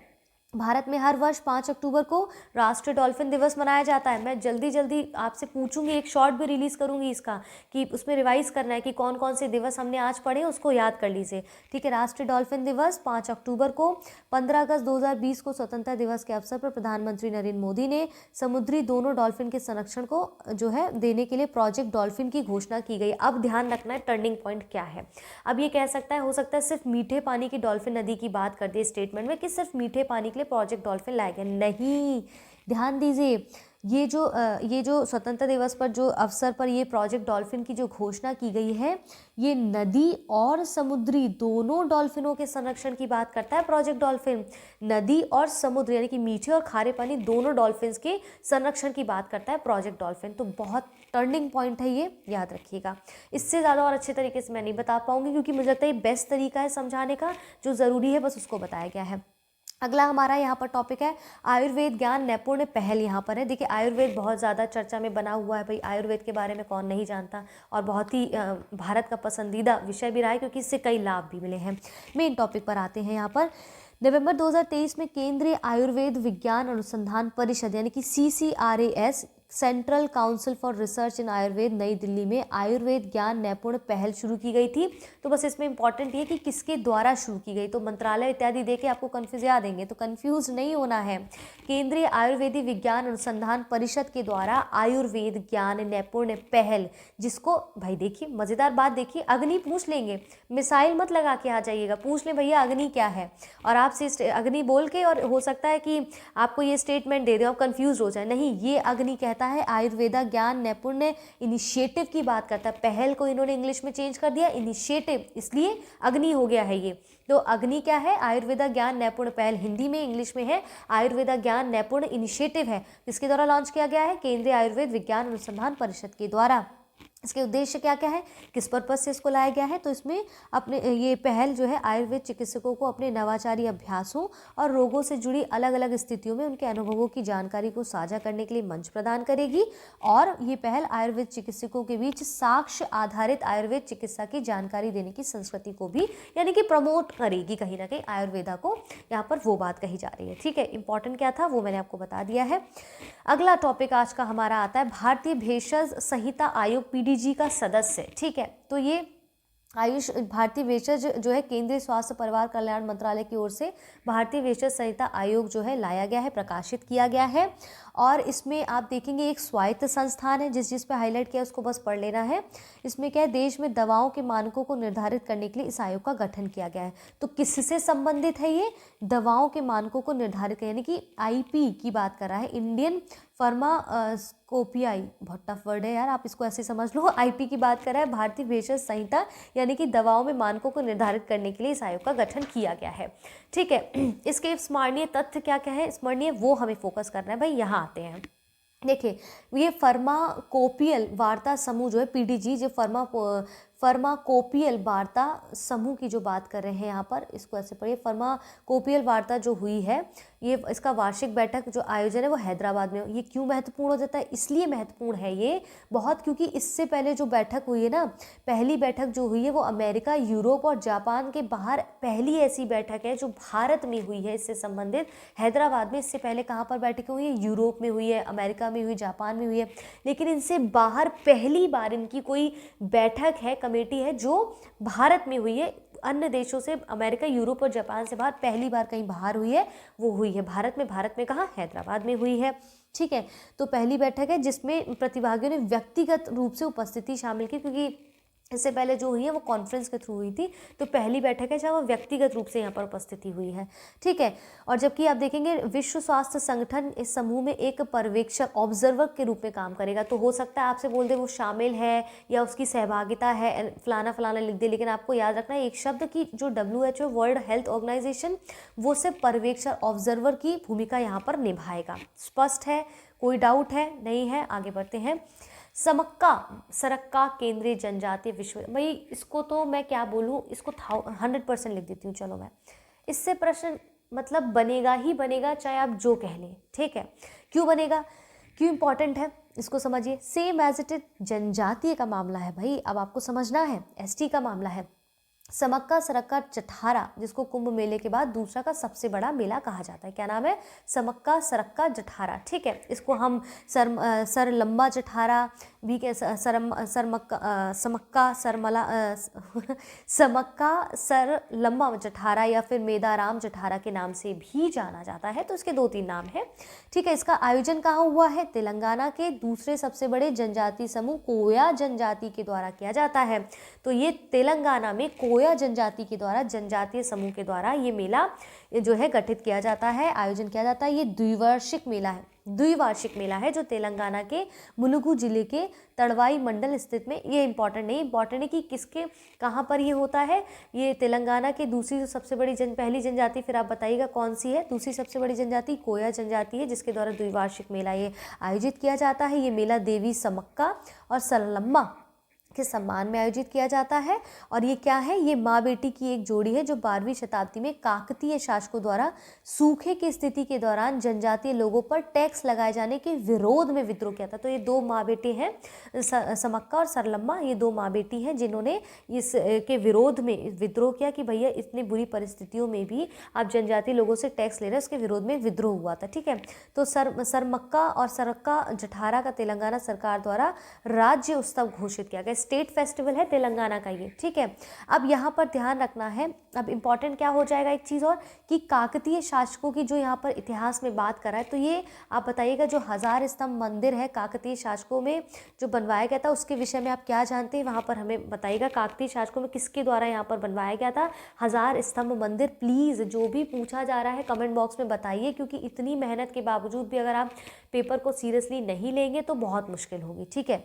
भारत में हर वर्ष 5 अक्टूबर को राष्ट्रीय डॉल्फिन दिवस मनाया जाता है। मैं जल्दी जल्दी आपसे पूछूंगी, एक शॉर्ट भी रिलीज़ करूंगी इसका, कि उसमें रिवाइज करना है कि कौन कौन से दिवस हमने आज पढ़े, उसको याद कर लीजिए, ठीक है। राष्ट्रीय डॉल्फिन दिवस 5 अक्टूबर को। 15 अगस्त 2020 को स्वतंत्रता दिवस के अवसर पर प्रधानमंत्री नरेंद्र मोदी ने समुद्री दोनों डॉल्फिन के संरक्षण को जो है देने के लिए प्रोजेक्ट डॉल्फिन की घोषणा की गई। अब ध्यान रखना है टर्निंग पॉइंट क्या है। अब ये कह सकता है, हो सकता है सिर्फ मीठे पानी की डॉल्फिन नदी की बात कर दिए स्टेटमेंट में कि सिर्फ मीठे पानी के लिए प्रोजेक्ट डॉल्फिन लाए गए, नहीं, ध्यान दीजिए। ये जो स्वतंत्रता दिवस पर जो अवसर पर ये प्रोजेक्ट डॉल्फिन की जो घोषणा की गई है, ये नदी और समुद्री दोनों डॉल्फिनों के संरक्षण की बात करता है। प्रोजेक्ट डॉल्फिन नदी और समुद्र यानी कि मीठे और खारे पानी दोनों डॉल्फिन्स के संरक्षण की बात करता है प्रोजेक्ट डॉल्फिन। तो बहुत टर्निंग पॉइंट है, ये याद रखिएगा। इससे ज़्यादा और अच्छे तरीके से मैं नहीं बता पाऊंगी क्योंकि मुझे लगता है ये बेस्ट तरीका है समझाने का, जो ज़रूरी है बस उसको बताया गया है। अगला हमारा यहाँ पर टॉपिक है आयुर्वेद ज्ञान नैपुण्य पहल। यहाँ पर है, देखिए आयुर्वेद बहुत ज़्यादा चर्चा में बना हुआ है भाई, आयुर्वेद के बारे में कौन नहीं जानता, और बहुत ही भारत का पसंदीदा विषय भी रहा है क्योंकि इससे कई लाभ भी मिले हैं। मेन टॉपिक पर आते हैं। यहाँ पर नवंबर 2023 में केंद्रीय आयुर्वेद विज्ञान अनुसंधान परिषद यानी कि CCRAS, central council for research इन आयुर्वेद, नई दिल्ली में आयुर्वेद ज्ञान नैपुण्य पहल शुरू की गई थी। तो बस इसमें इंपॉर्टेंट ये कि किसके द्वारा शुरू की गई, तो मंत्रालय इत्यादि देके आपको कंफ्यूज याद देंगे, तो कंफ्यूज नहीं होना है। केंद्रीय आयुर्वेदिक विज्ञान अनुसंधान परिषद के द्वारा आयुर्वेद ज्ञान नैपुण्य पहल, जिसको भाई देखिए मज़ेदार बात देखिए, अग्नि पूछ लेंगे, मिसाइल मत लगा के आ जाइएगा, पूछ लें भैया अग्नि क्या है, और आपसे अग्नि बोल के, और हो सकता है कि आपको ये स्टेटमेंट दे दें, आप कंफ्यूज हो जाए, नहीं, ये अग्नि कहता है आयुर्वेदा ज्ञान नैपुण्य इनिशिएटिव की बात करता है। पहल को इन्होंने इंग्लिश में चेंज कर दिया इनिशिएटिव, इसलिए अग्नि हो गया है ये। तो अग्नि क्या है, आयुर्वेदा ज्ञान नैपुण्य पहल, हिंदी में इंग्लिश में है आयुर्वेदा ज्ञान नैपुण्य इनिशिएटिव है। किसके द्वारा लॉन्च किया गया है, केंद्रीय आयुर्वेद विज्ञान अनुसंधान परिषद के द्वारा। इसके उद्देश्य क्या क्या है, किस पर्पज से इसको लाया गया है, तो इसमें अपने ये पहल जो है आयुर्वेद चिकित्सकों को अपने नवाचारी अभ्यासों और रोगों से जुड़ी अलग अलग स्थितियों में उनके अनुभवों की जानकारी को साझा करने के लिए मंच प्रदान करेगी। और ये पहल आयुर्वेद चिकित्सकों के बीच साक्ष्य आधारित आयुर्वेद चिकित्सा की जानकारी देने की संस्कृति को भी यानी कि प्रमोट करेगी कहीं ना कहीं आयुर्वेदा को, यहाँ पर वो बात कही जा रही है, ठीक है। इंपॉर्टेंट क्या था वो मैंने आपको बता दिया है। अगला टॉपिक आज का हमारा आता है भारतीय भेषज संहिता आयोग PDG का सदस्य, ठीक है। तो ये भारतीय भेषज जो है केंद्रीय स्वास्थ्य परिवार कल्याण मंत्रालय की ओर से भारतीय भेषज संहिता आयोग जो है लाया गया है, प्रकाशित किया गया है। और इसमें आप देखेंगे एक स्वायत्त संस्थान है, जिस पे हाईलाइट किया उसको बस पढ़ लेना है। इसमें क्या है, देश में दवाओं के मानकों को निर्धारित करने के लिए इस आयोग का गठन किया गया है। तो किससे संबंधित है ये, दवाओं के मानकों को निर्धारित यानी कि IP की बात कर रहा है, इंडियन फार्माकोपियाई, बहुत टफ वर्ड है यार, आप इसको ऐसे समझ लो, IP की बात कर रहा है, भारतीय भेषज संहिता यानी कि दवाओं में मानकों को निर्धारित करने के लिए इस आयोग का गठन किया गया है, ठीक है। इसके स्मरणीय तथ्य क्या क्या है, स्मरणीय वो हमें फोकस करना है भाई, यहाँ आते हैं। देखिए ये फार्माकोपियल वार्ता समूह जो है PDG, जो फार्माकोपियल वार्ता समूह की जो बात कर रहे हैं यहाँ पर, इसको ऐसे पढ़िए, फार्माकोपियल वार्ता जो हुई है, ये इसका वार्षिक बैठक जो आयोजन है वो हैदराबाद में। ये क्यों महत्वपूर्ण हो जाता है, इसलिए महत्वपूर्ण है ये बहुत, क्योंकि इससे पहले जो बैठक हुई है ना, पहली बैठक जो हुई है वो अमेरिका, यूरोप और जापान के बाहर पहली ऐसी बैठक है जो भारत में हुई है इससे संबंधित, हैदराबाद में। इससे पहले कहाँ पर बैठकें हुई है, यूरोप में हुई है, अमेरिका में हुई, जापान में हुई है, लेकिन इनसे बाहर पहली बार इनकी कोई बैठक है, कमेटी है जो भारत में हुई है। अन्य देशों से, अमेरिका, यूरोप और जापान से बाहर पहली बार कहीं बाहर हुई है, वो हुई है भारत में कहाँ, हैदराबाद में हुई है, ठीक है। तो पहली बैठक है जिसमें प्रतिभागियों ने व्यक्तिगत रूप से उपस्थिति शामिल की, क्योंकि इससे पहले जो हुई है वो कॉन्फ्रेंस के थ्रू हुई थी। तो पहली बैठक है जहाँ वो व्यक्तिगत रूप से यहाँ पर उपस्थिति हुई है, ठीक है। और जबकि आप देखेंगे विश्व स्वास्थ्य संगठन इस समूह में एक पर्यवेक्षक ऑब्जर्वर के रूप में काम करेगा। तो हो सकता है आपसे बोल दे वो शामिल है या उसकी सहभागिता है, फलाना फलाना लिख दे, लेकिन आपको याद रखना है एक शब्द की जो WHO वर्ल्ड हेल्थ ऑर्गेनाइजेशन वो सिर्फ पर्यवेक्षक ऑब्जर्वर की भूमिका यहाँ पर निभाएगा। स्पष्ट है? कोई डाउट है? नहीं है? आगे बढ़ते हैं। समक्का सरक्का केंद्रीय जनजातीय विश्व, भाई इसको तो मैं क्या बोलूँ, इसको 100% लिख देती हूँ। चलो मैं इससे प्रश्न मतलब बनेगा ही बनेगा, चाहे आप जो कह लें, ठीक है। क्यों बनेगा, क्यों इंपॉर्टेंट है, इसको समझिए। सेम एज इट इज जनजातीय का मामला है भाई, अब आपको समझना है, ST का मामला है। समक्का सरक्का जठारा, जिसको कुंभ मेले के बाद दूसरा का सबसे बड़ा मेला कहा जाता है, क्या नाम है? समक्का सरक्का जठारा, ठीक है। इसको हम सर लंबा जठारा भी कह, समक्का सरमला समक्का सर लंबा जठारा या फिर मेदाराम जठारा के नाम से भी जाना जाता है। तो इसके 2-3 नाम है, ठीक है। इसका आयोजन कहाँ हुआ है? तेलंगाना के दूसरे सबसे बड़े जनजाति समूह कोया जनजाति के द्वारा किया जाता है। तो ये तेलंगाना में कोया जनजाति के द्वारा, जनजातीय समूह के द्वारा ये मेला जो है गठित किया जाता है, आयोजन किया जाता है। ये द्विवार्षिक मेला है, द्विवार्षिक मेला है जो तेलंगाना के मुलुगु जिले के तड़वाई मंडल स्थित में, ये इंपॉर्टेंट नहीं, इंपॉर्टेंट है कि किसके कहाँ पर ये होता है। ये तेलंगाना के दूसरी जो सबसे बड़ी पहली जनजाति, फिर आप बताइएगा कौन सी है दूसरी सबसे बड़ी जनजाति? कोया जनजाति है, जिसके द्वारा द्विवार्षिक मेला ये आयोजित किया जाता है। ये मेला देवी समक्का और सरलम्मा के सम्मान में आयोजित किया जाता है। और ये क्या है? ये माँ बेटी की एक जोड़ी है जो 12वीं शताब्दी में काकतीय शासकों द्वारा सूखे की स्थिति के दौरान जनजातीय लोगों पर टैक्स लगाए जाने के विरोध में विद्रोह किया था। तो ये 2 माँ बेटी हैं, समक्का और सरलम्मा, ये 2 माँ बेटी हैं जिन्होंने इस के विरोध में विद्रोह किया कि भैया इतनी बुरी परिस्थितियों में भी आप जनजातीय लोगों से टैक्स ले रहे हैं, उसके विरोध में विद्रोह हुआ था, ठीक है। तो सरमक्का और सरक्का जठारा का तेलंगाना सरकार द्वारा राज्य उत्सव घोषित किया गया, स्टेट फेस्टिवल है तेलंगाना का ये, ठीक है। अब यहाँ पर ध्यान रखना है, अब इंपॉर्टेंट क्या हो जाएगा एक चीज़ और, कि काकतीय शासकों की जो यहाँ पर इतिहास में बात कर रहा है, तो ये आप बताइएगा जो 1000 स्तंभ मंदिर है काकतीय शासकों में जो बनवाया गया था, उसके विषय में आप क्या जानते हैं वहाँ पर हमें बताइएगा। काकतीय शासकों में किसके द्वारा यहाँ पर बनवाया गया था 1000 स्तंभ मंदिर? प्लीज़ जो भी पूछा जा रहा है कमेंट बॉक्स में बताइए, क्योंकि इतनी मेहनत के बावजूद भी अगर आप पेपर को सीरियसली नहीं लेंगे तो बहुत मुश्किल होगी, ठीक है।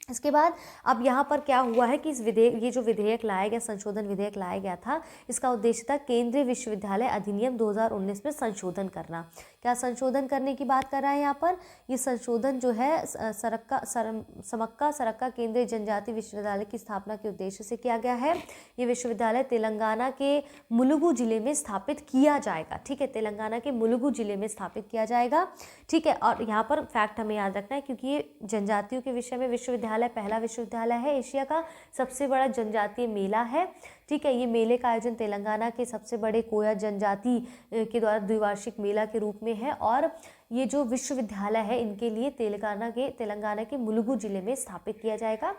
इसके बाद अब यहाँ पर क्या हुआ है कि इस विधेयक, ये जो विधेयक लाया गया, संशोधन विधेयक लाया गया था, इसका उद्देश्य था केंद्रीय विश्वविद्यालय अधिनियम 2019 में संशोधन करना। क्या संशोधन करने की बात कर रहा है यहाँ पर? ये संशोधन जो है समक्का सरक्का केंद्रीय जनजाति विश्वविद्यालय की स्थापना के उद्देश्य से किया गया है। ये विश्वविद्यालय तेलंगाना के मुलुगु जिले में स्थापित किया जाएगा, ठीक है। तेलंगाना के मुलुगु जिले में स्थापित किया जाएगा, ठीक है। और यहाँ पर फैक्ट हमें याद रखना है क्योंकि ये जनजातियों के विषय में विश्वविद्यालय पहला विश्वविद्यालय है, एशिया का सबसे बड़ा जनजातीय मेला है, ठीक है। ये मेले का आयोजन तेलंगाना के सबसे बड़े कोया जनजाति के द्वारा द्विवार्षिक मेला के रूप में है। और ये जो विश्वविद्यालय है इनके लिए तेलंगाना के मुलुगु जिले में स्थापित किया जाएगा।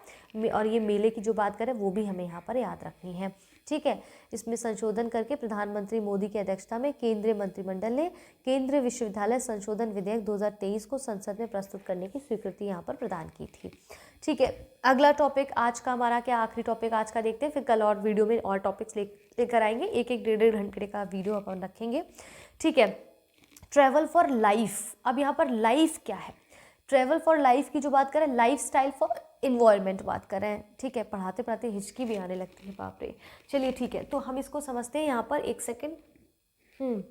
और ये मेले की जो बात करें वो भी हमें यहाँ पर याद रखनी है, ठीक है। इसमें संशोधन करके प्रधानमंत्री मोदी की अध्यक्षता में केंद्रीय मंत्रिमंडल ने केंद्रीय विश्वविद्यालय संशोधन विधेयक 2023 को संसद में प्रस्तुत करने की स्वीकृति यहाँ पर प्रदान की थी, ठीक है। अगला टॉपिक आज का हमारा क्या, आखिरी टॉपिक आज का देखते हैं, फिर कल और वीडियो में और टॉपिक्स लेकर आएंगे। एक 1.5 घंटे का वीडियो अपन रखेंगे, ठीक है। ट्रैवल फॉर लाइफ, अब यहाँ पर लाइफ क्या है? ट्रैवल फॉर लाइफ की जो बात करें, लाइफ स्टाइल फॉर इन्वायरमेंट बात कर रहे हैं, ठीक है। पढ़ाते पढ़ाते हिचकी भी आने लगती है, बाप रे। चलिए ठीक है, तो हम इसको समझते हैं यहाँ पर, एक सेकेंड।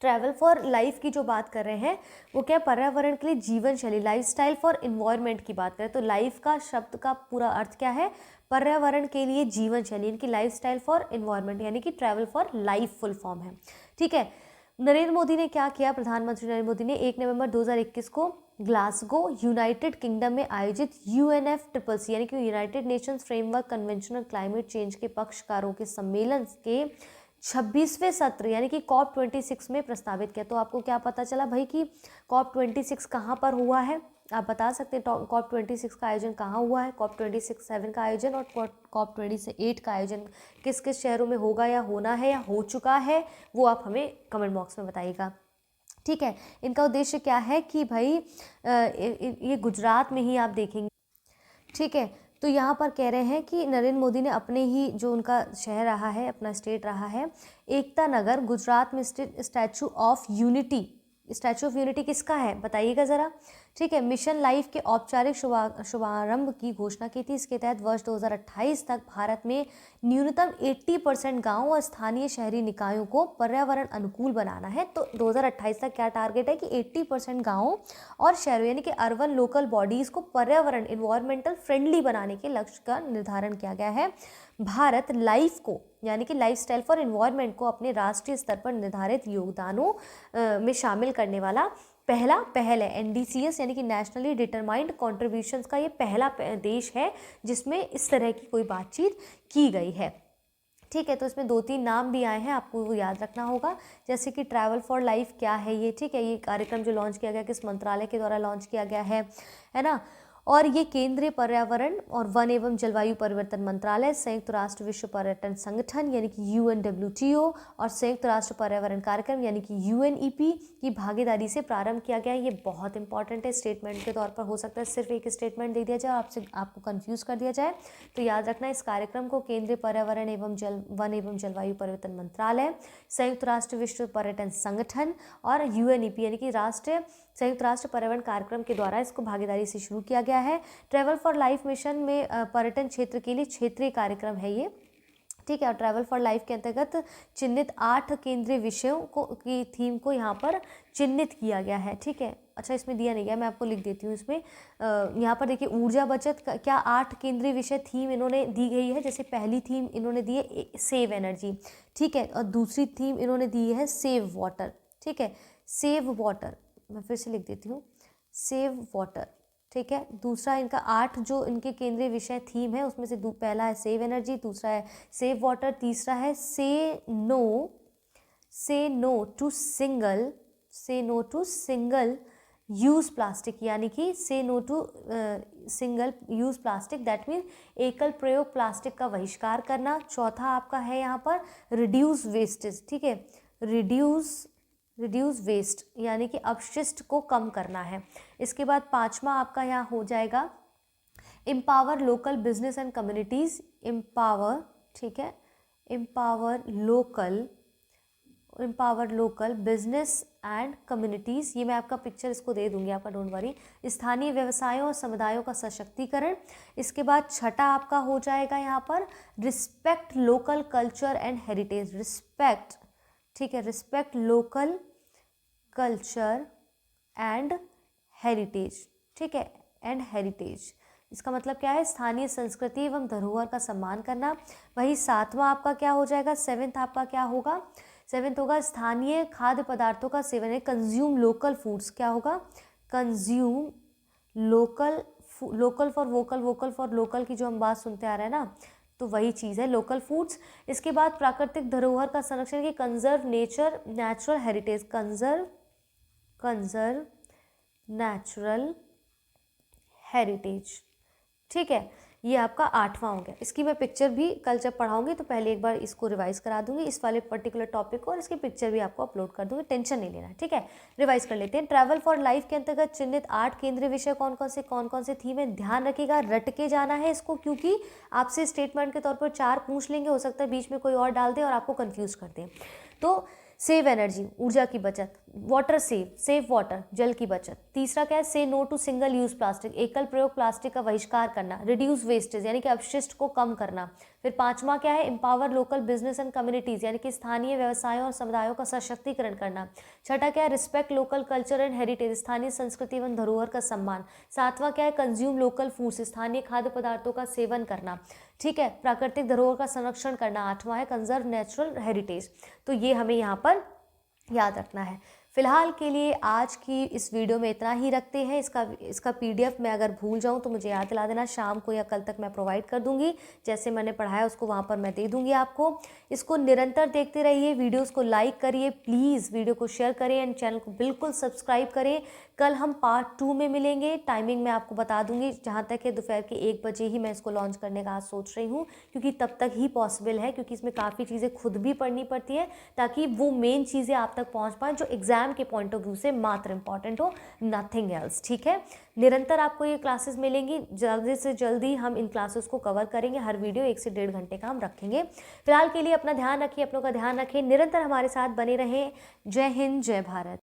ट्रैवल फॉर लाइफ की जो बात कर रहे हैं वो क्या, पर्यावरण के लिए जीवन शैली, लाइफ स्टाइल फॉर इन्वायरमेंट की बात करें तो लाइफ का शब्द का पूरा अर्थ क्या है? पर्यावरण के लिए जीवन शैली, इनकी लाइफ स्टाइल फॉर इन्वायरमेंट, यानी कि travel for life full form है, ठीक है। नरेंद्र मोदी ने क्या किया? प्रधानमंत्री नरेंद्र मोदी ने 1 नवंबर 2021 को ग्लासगो यूनाइटेड किंगडम में आयोजित UNFCCC यानी कि United Nations framework convention on climate change के पक्षकारों के सम्मेलन के 26वें सत्र यानी कि COP26 में प्रस्तावित किया। तो आपको क्या पता चला भाई कि COP26 कहाँ पर हुआ है? आप बता सकते हैं COP26 का आयोजन कहाँ हुआ है? COP27 का आयोजन और COP28 का आयोजन किस किस शहरों में होगा या होना है या हो चुका है, वो आप हमें कमेंट बॉक्स में बताइएगा, ठीक है। इनका उद्देश्य क्या है कि भाई ये गुजरात में ही आप देखेंगे, ठीक है। तो यहाँ पर कह रहे हैं कि नरेंद्र मोदी ने अपने ही जो उनका शहर रहा है, अपना स्टेट रहा है, एकता नगर गुजरात में स्थित statue of unity, statue of unity किसका है बताइएगा ज़रा। ठीक है, मिशन लाइफ के औपचारिक शुभारंभ की घोषणा की थी। इसके तहत वर्ष 2028 तक भारत में न्यूनतम 80% गाँव और स्थानीय शहरी निकायों को पर्यावरण अनुकूल बनाना है। तो 2028 तक क्या टारगेट है कि 80% गाँव और शहरों यानी कि अर्बन लोकल बॉडीज़ को पर्यावरण इन्वायरमेंटल फ्रेंडली बनाने के लक्ष्य का निर्धारण किया गया है। भारत लाइफ को यानी कि लाइफस्टाइल फॉर एनवायरनमेंट को अपने राष्ट्रीय स्तर पर निर्धारित योगदानों में शामिल करने वाला पहला पहल है। NDCS यानी कि नेशनली डिटरमाइंड कॉन्ट्रीब्यूशंस का ये पहला देश है जिसमें इस तरह की कोई बातचीत की गई है। ठीक है, तो इसमें 2-3 नाम भी आए हैं, आपको वो याद रखना होगा, जैसे कि ट्रैवल फॉर लाइफ क्या है ये। ठीक है, ये कार्यक्रम जो लॉन्च किया गया किस मंत्रालय के द्वारा लॉन्च किया गया है ना, और ये केंद्रीय पर्यावरण और वन एवं जलवायु परिवर्तन मंत्रालय, संयुक्त राष्ट्र विश्व पर्यटन संगठन यानी कि UNWTO और संयुक्त राष्ट्र पर्यावरण कार्यक्रम यानी कि UNEP की भागीदारी से प्रारंभ किया गया। ये बहुत इंपॉर्टेंट है, स्टेटमेंट के तौर पर हो सकता है सिर्फ एक स्टेटमेंट दे दिया जाए आपको कंफ्यूज कर दिया जाए, तो याद रखना इस कार्यक्रम को केंद्रीय पर्यावरण एवं वन एवं जलवायु परिवर्तन मंत्रालय, संयुक्त राष्ट्र विश्व पर्यटन संगठन और UNEP यानी कि संयुक्त राष्ट्र पर्यावरण कार्यक्रम के द्वारा इसको भागीदारी से शुरू किया गया है। ट्रैवल फॉर लाइफ मिशन में पर्यटन क्षेत्र के लिए क्षेत्रीय कार्यक्रम है ये। ठीक है, और ट्रैवल फॉर लाइफ के अंतर्गत चिन्हित 8 केंद्रीय विषयों की थीम को यहाँ पर चिन्हित किया गया है। ठीक है, अच्छा इसमें दिया नहीं गया, मैं आपको लिख देती हूँ इसमें। यहाँ पर देखिए ऊर्जा बचत का क्या 8 केंद्रीय विषय थीम इन्होंने दी गई है। जैसे पहली थीम इन्होंने दी है सेव एनर्जी, ठीक है, और दूसरी थीम इन्होंने दी है सेव वाटर। ठीक है, सेव वाटर, मैं फिर से लिख देती हूँ, सेव वाटर। ठीक है, दूसरा इनका 8 जो इनके केंद्रीय विषय थीम है उसमें से पहला है सेव एनर्जी, दूसरा है सेव वाटर, तीसरा है say no to single use plastic यानी कि say no to single use plastic, that mean एकल प्रयोग प्लास्टिक का बहिष्कार करना। चौथा आपका है यहाँ पर रिड्यूस वेस्टेज। ठीक है, रिड्यूस वेस्ट यानी कि अपशिष्ट को कम करना है। इसके बाद 5वां आपका यहाँ हो जाएगा empower local business and communities, empower. ठीक है, empower local business and communities, ये मैं आपका पिक्चर इसको दे दूंगी आपका, डोंट वरी। स्थानीय व्यवसायों और समुदायों का सशक्तिकरण। इसके बाद छठा आपका हो जाएगा यहाँ पर respect local culture and heritage, respect. ठीक है, respect local culture and heritage. ठीक है, एंड हेरिटेज इसका मतलब क्या है, स्थानीय संस्कृति एवं धरोहर का सम्मान करना। वही 7वां आपका क्या हो जाएगा, 7th आपका क्या होगा, 7th होगा स्थानीय खाद्य पदार्थों का सेवन है, कंज्यूम लोकल फूड्स। क्या होगा, consume local for vocal, vocal for local की जो हम बात सुनते आ रहे हैं ना, तो वही चीज़ है लोकल फूड्स। इसके बाद प्राकृतिक धरोहर का संरक्षण की conserve natural heritage, conserve natural heritage. ठीक है, ये आपका 8वां हो गया। इसकी मैं पिक्चर भी कल जब पढ़ाऊंगी तो पहले एक बार इसको रिवाइज करा दूंगी, इस वाले पर्टिकुलर टॉपिक को, और इसकी पिक्चर भी आपको अपलोड कर दूंगी, टेंशन नहीं लेना। ठीक है, रिवाइज कर लेते हैं। ट्रैवल फॉर लाइफ के अंतर्गत चिन्हित 8 केंद्रीय विषय कौन कौन से थीम है, ध्यान रखिएगा, रट के जाना है इसको, क्योंकि आपसे स्टेटमेंट के तौर पर 4 पूछ लेंगे, हो सकता है बीच में कोई और डाल दे और आपको कन्फ्यूज कर दे। तो सेव एनर्जी, ऊर्जा की बचत, वाटर सेव वाटर, जल की बचत। तीसरा क्या है, say no to single use plastic, एकल प्रयोग प्लास्टिक का बहिष्कार करना। रिड्यूस वेस्टेज यानी कि अपशिष्ट को कम करना। फिर 5वां क्या है, empower local business and communities यानी कि स्थानीय व्यवसायों और समुदायों का सशक्तिकरण करना। छठा क्या है, respect local culture and heritage, स्थानीय संस्कृति एवं धरोहर का सम्मान। 7वां क्या है, कंज्यूम लोकल फूड्स, स्थानीय खाद्य पदार्थों का सेवन करना। ठीक है, प्राकृतिक धरोहर का संरक्षण करना। 8वां है कंजर्व नेचुरल हेरिटेज। तो ये हमें यहाँ पर याद रखना है। फिलहाल के लिए आज की इस वीडियो में इतना ही रखते हैं। इसका PDF मैं अगर भूल जाऊं तो मुझे याद दिला देना, शाम को या कल तक मैं प्रोवाइड कर दूंगी, जैसे मैंने पढ़ाया उसको वहां पर मैं दे दूंगी आपको। इसको निरंतर देखते रहिए, वीडियोस को लाइक करिए प्लीज़, वीडियो को शेयर करें एंड चैनल को बिल्कुल सब्सक्राइब करें, कल हम पार्ट 2 में मिलेंगे। टाइमिंग मैं आपको बता दूंगी, जहाँ तक है दोपहर के 1 बजे ही मैं इसको लॉन्च करने का आज सोच रही हूँ, क्योंकि तब तक ही पॉसिबल है, क्योंकि इसमें काफ़ी चीज़ें खुद भी पढ़नी पड़ती है ताकि वो मेन चीज़ें आप तक पहुँच पाएँ जो एग्ज़ाम के पॉइंट ऑफ व्यू से मात्र इम्पॉर्टेंट हो, नथिंग एल्स। ठीक है, निरंतर आपको ये क्लासेस मिलेंगी, जल्दी से जल्दी हम इन क्लासेस को कवर करेंगे। हर वीडियो 1 से 1.5 घंटे का हम रखेंगे। फिलहाल के लिए अपना ध्यान रखिए, अपनों का ध्यान रखें, निरंतर हमारे साथ बने रहें। जय हिंद, जय भारत।